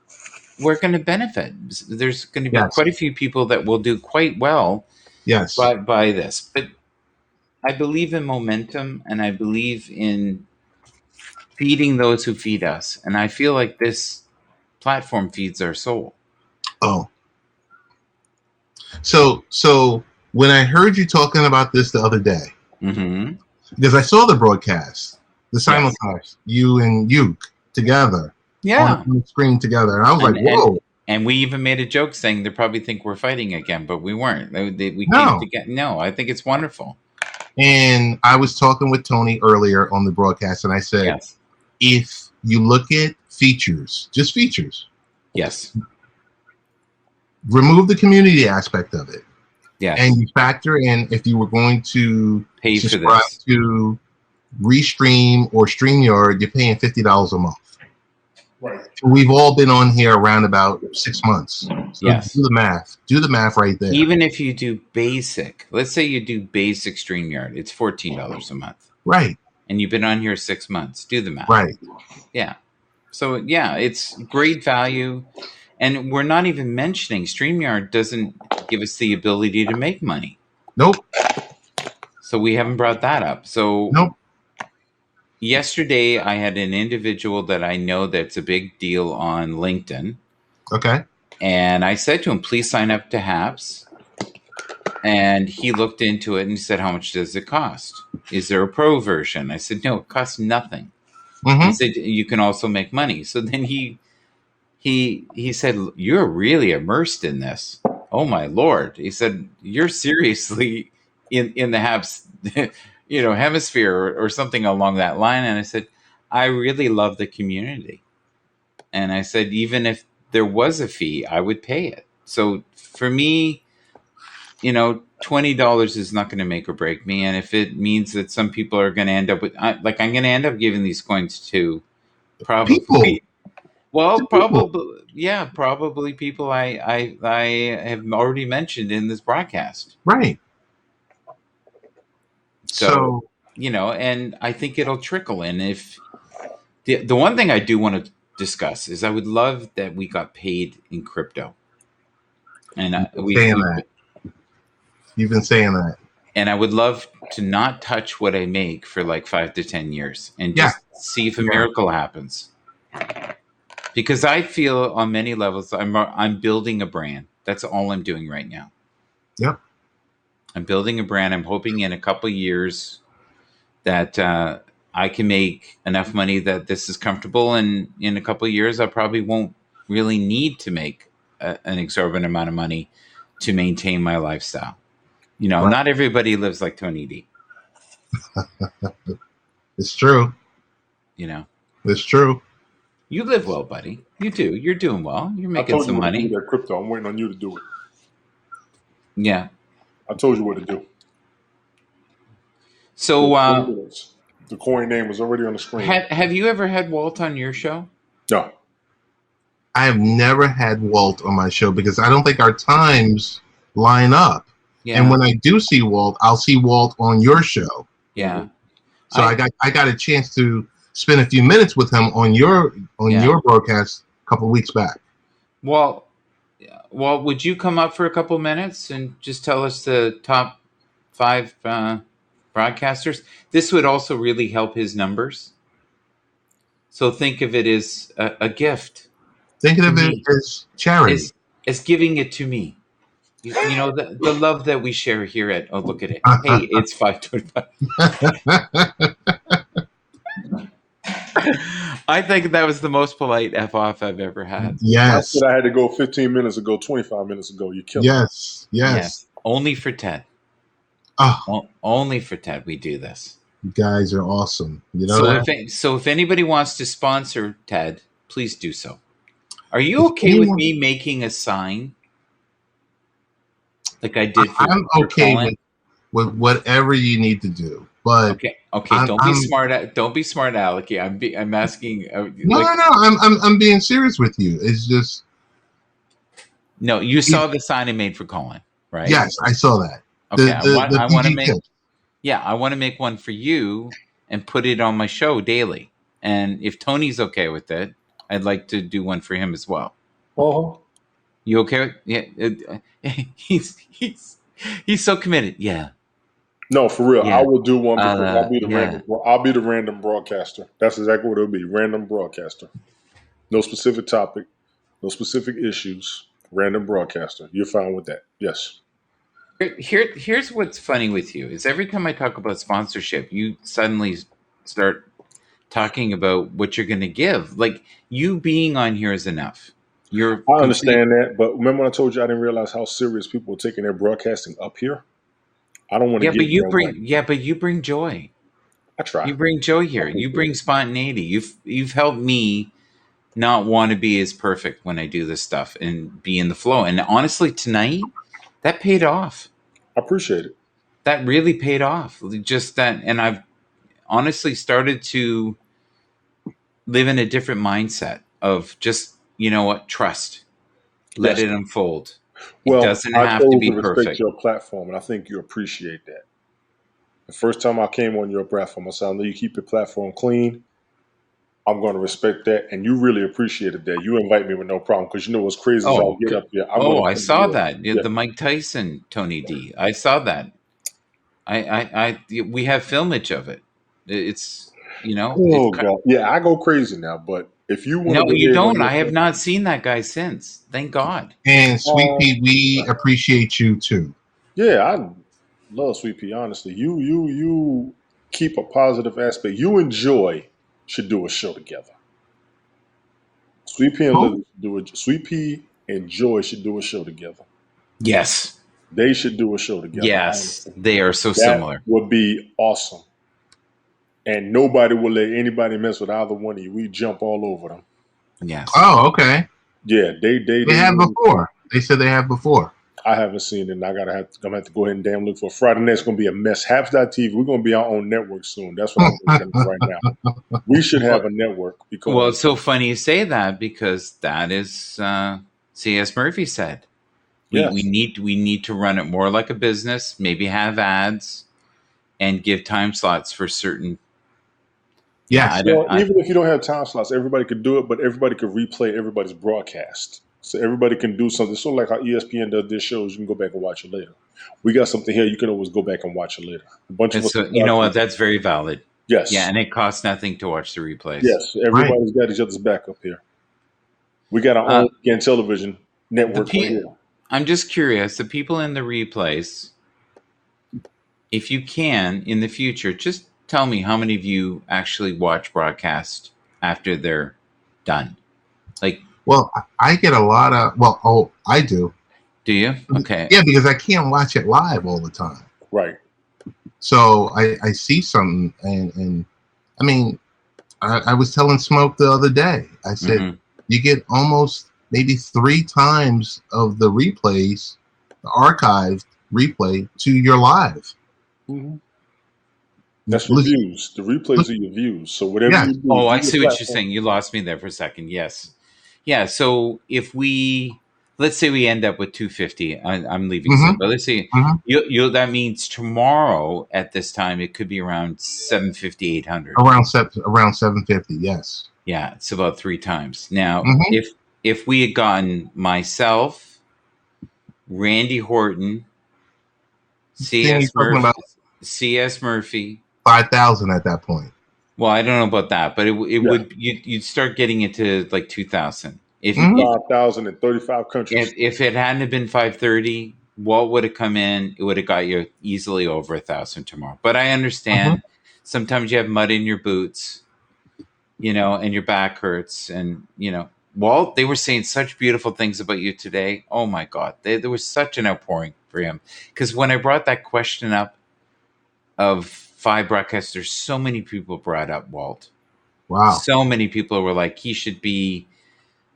we're going to benefit. There's going to be quite a few people that will do quite well. Yes. By this, but I believe in momentum, and I believe in feeding those who feed us. And I feel like this platform feeds our soul. Oh. So when I heard you talking about this the other day, because I saw the broadcast, the simulcast, you and Uke together, on the screen together, and I was like, whoa. And we even made a joke saying they probably think we're fighting again, but we weren't. We came together. No, I think it's wonderful. And I was talking with Tony earlier on the broadcast, and I said, if you look at features, just features. Yes. Remove the community aspect of it. Yeah. And you factor in if you were going to pay subscribe for this. To Restream or StreamYard, you're paying $50 a month. Right. We've all been on here around about 6 months. So yes. Do the math. Do the math right there. Even if you do basic, let's say you do basic StreamYard, it's $14 a month. Right. And you've been on here 6 months. Do the math. Right. Yeah. So yeah, it's great value. And we're not even mentioning StreamYard doesn't give us the ability to make money. Nope. So we haven't brought that up. So nope. Yesterday, I had an individual that I know that's a big deal on LinkedIn. Okay. And I said to him, please sign up to HAPS. And he looked into it and he said, how much does it cost? Is there a pro version? I said, no, it costs nothing. He said, you can also make money. So then he said, you're really immersed in this. Oh, my Lord. He said, you're seriously in the HAPS hemisphere or something along that line. And I said, I really love the community. And I said, even if there was a fee, I would pay it. So for me, $20 is not going to make or break me. And if it means that some people are going to end up with, I'm going to end up giving these coins to probably people. Well, probably, yeah, probably people I have already mentioned in this broadcast. Right. So, and I think it'll trickle in. If the one thing I do want to discuss is I would love that we got paid in crypto. And You've been saying that. And I would love to not touch what I make for like 5 to 10 years and just see if a miracle happens. Because I feel on many levels I'm building a brand. That's all I'm doing right now. Yep. I'm building a brand. I'm hoping in a couple of years that I can make enough money that this is comfortable. And in a couple of years, I probably won't really need to make an exorbitant amount of money to maintain my lifestyle. Not everybody lives like Tony D. It's true. It's true. You live well, buddy. You do. You're doing well. You're making some money. I told you what to do that crypto. I'm waiting on you to do it. Yeah. I told you what to do. So the coin name was already on the screen. Have you ever had Walt on your show? No. I have never had Walt on my show because I don't think our times line up. Yeah. And when I do see Walt, I'll see Walt on your show. Yeah. So I got a chance to spend a few minutes with him on your broadcast a couple of weeks back. Well, would you come up for a couple minutes and just tell us the top 5 broadcasters? This would also really help his numbers. So think of it as a gift. Think of it as charity. As giving it to me. The love that we share here at, oh, look at it. Hey, it's 5:25. I think that was the most polite F-off I've ever had. Yes. I said I had to go 15 minutes ago, 25 minutes ago. You killed me. Yes. Only for Ted. Oh. Only for Ted we do this. You guys are awesome. So if anybody wants to sponsor Ted, please do so. Are you okay with me making a sign? Like I did for I'm okay with whatever you need to do. But okay. Don't be smart, Alecky. I'm asking. No. I'm being serious with you. It's just. No, you saw the sign I made for Colin, right? Yes, I saw that. Okay, I want to make. Yeah, I want to make one for you and put it on my show daily. And if Tony's okay with it, I'd like to do one for him as well. Oh. You okay? Yeah. He's so committed. Yeah. No, for real. Yeah. I will do one because I'll be the random broadcaster. That's exactly what it'll be. Random broadcaster. No specific topic, no specific issues. Random broadcaster. You're fine with that. Yes. Here's what's funny with you is every time I talk about sponsorship, you suddenly start talking about what you're going to give. Like you being on here is enough. I understand that, but remember when I told you I didn't realize how serious people were taking their broadcasting up here? I don't want to. But you bring joy. I try. You bring joy here. You bring spontaneity. You've helped me not want to be as perfect when I do this stuff and be in the flow. And honestly, tonight that paid off. I appreciate it. That really paid off. Just that, and I've honestly started to live in a different mindset of just. You know what? Trust. Let it unfold. It doesn't have to be perfect. Respect your platform, and I think you appreciate that. The first time I came on your platform, I said, I know you keep your platform clean. I'm going to respect that, and you really appreciated that. You invite me with no problem because you know what's crazy is I'll get up here. I saw that. Yeah. The Mike Tyson, Tony D. I saw that. We have filmage of it. It's, Oh, God. Yeah, I go crazy now, but if you want No, you don't. I have not seen that guy since. Thank God. And Sweet Pea, we appreciate you too. Yeah, I love Sweet Pea, honestly. You keep a positive aspect. You and Joy should do a show together. Sweet Pea and Joy should do a show together. Yes. They should do a show together. Yes. They are so similar. That would be awesome. And nobody will let anybody mess with either one of you. We jump all over them. Yes. Oh, okay. Yeah, they have before. They said they have before. I haven't seen it, and I'm gonna have to go ahead and damn look for it. Friday night's gonna be a mess. Haps.tv, we're gonna be our own network soon. That's what I'm thinking right now. We should have a network because it's so funny you say that because that is C.S. Murphy said. Yes. We need to run it more like a business, maybe have ads and give time slots for certain. Yeah, even if you don't have time slots, everybody could do it, but everybody could replay everybody's broadcast. So everybody can do something. Sort of like how ESPN does their shows. You can go back and watch it later. We got something here. You can always go back and watch it later. A bunch of And us. so, you know what? That's very valid. Yes. Yeah, and it costs nothing to watch the replays. Yes. Everybody's got each other's back up here. We got our own weekend television network right here. I'm just curious, the people in the replays, if you can, in the future, just tell me how many of you actually watch broadcast after they're done. Like, well, I get a lot of, I do. Do you? Okay. Yeah, because I can't watch it live all the time. Right. So I see something, and I mean, I was telling Smoke the other day, I said, you get almost maybe 3 times of the replays, the archived replay, to your live. Mm-hmm. That's your views. The replays are your views. So whatever you do. Oh, I see what you're saying. You lost me there for a second. Yes. Yeah. So if let's say we end up with 250, I'm leaving soon, but let's see, that means tomorrow at this time, it could be around 750, 800. Around 750. Yes. Yeah. It's about 3 times. Now, if we had gotten myself, Randy Horton, C.S. Murphy, 5,000 at that point. Well, I don't know about that, but it would you'd start getting into like 2,000. If 5,000 in 35 countries. If it hadn't have been 530, what would have come in? It would have got you easily over 1,000 tomorrow. But I understand sometimes you have mud in your boots, and your back hurts, and Walt, they were saying such beautiful things about you today. Oh my God, there was such an outpouring for him, because when I brought that question up of 5 broadcasters, so many people brought up Walt. Wow. So many people were like, he should be,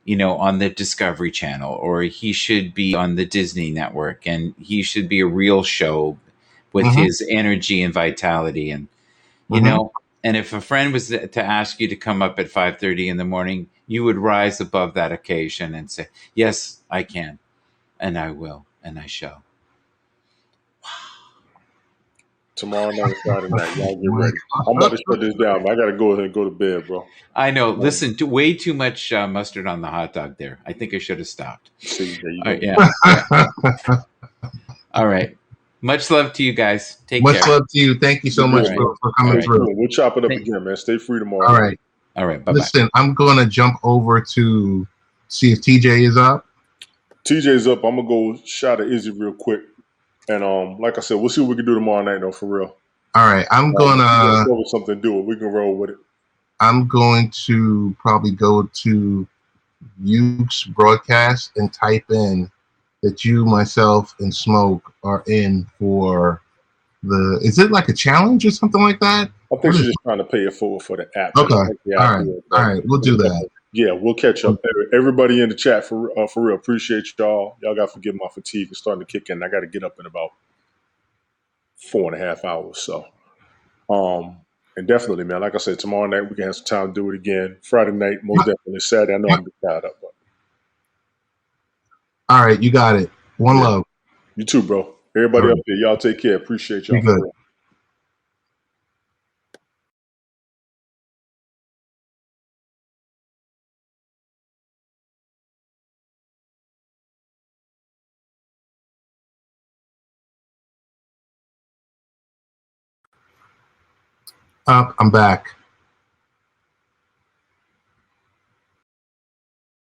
on the Discovery Channel, or he should be on the Disney Network, and he should be a real show with his energy and vitality. And, and if a friend was to ask you to come up at 5:30 in the morning, you would rise above that occasion and say, yes, I can, and I will, and I shall. Tomorrow night, Friday night, y'all get ready. I'm about to shut this down. I got to go ahead and go to bed, bro. I know. Listen, way too much mustard on the hot dog there. I think I should have stopped. See, there you go. Yeah. All right. Much love to you guys. Take care. Much love to you. Thank you so much for coming through. We'll chop it up again, man. Stay free tomorrow. All right. All right. Bye-bye. Listen, I'm going to jump over to see if TJ is up. TJ's up. I'm going to go shot at Izzy real quick. And like I said, we'll see what we can do tomorrow night, though, for real. All right. I'm going to... something to do it. We can roll with it. I'm going to probably go to Yuke's broadcast and type in that you, myself, and Smoke are in for the... Is it like a challenge or something like that? I think she's just trying to pay it forward for the app. Okay. All right. We'll do that. Yeah, we'll catch up. Everybody in the chat, for real, appreciate y'all. Y'all got to forgive my fatigue. It's starting to kick in. I got to get up in about 4.5 hours. So, and definitely, man, like I said, tomorrow night we can have some time to do it again. Friday night, most definitely. Saturday, I know I'm tired up. But. All right, you got it. One love. You too, bro. Everybody up there, y'all take care. Appreciate y'all. Be good. I'm back.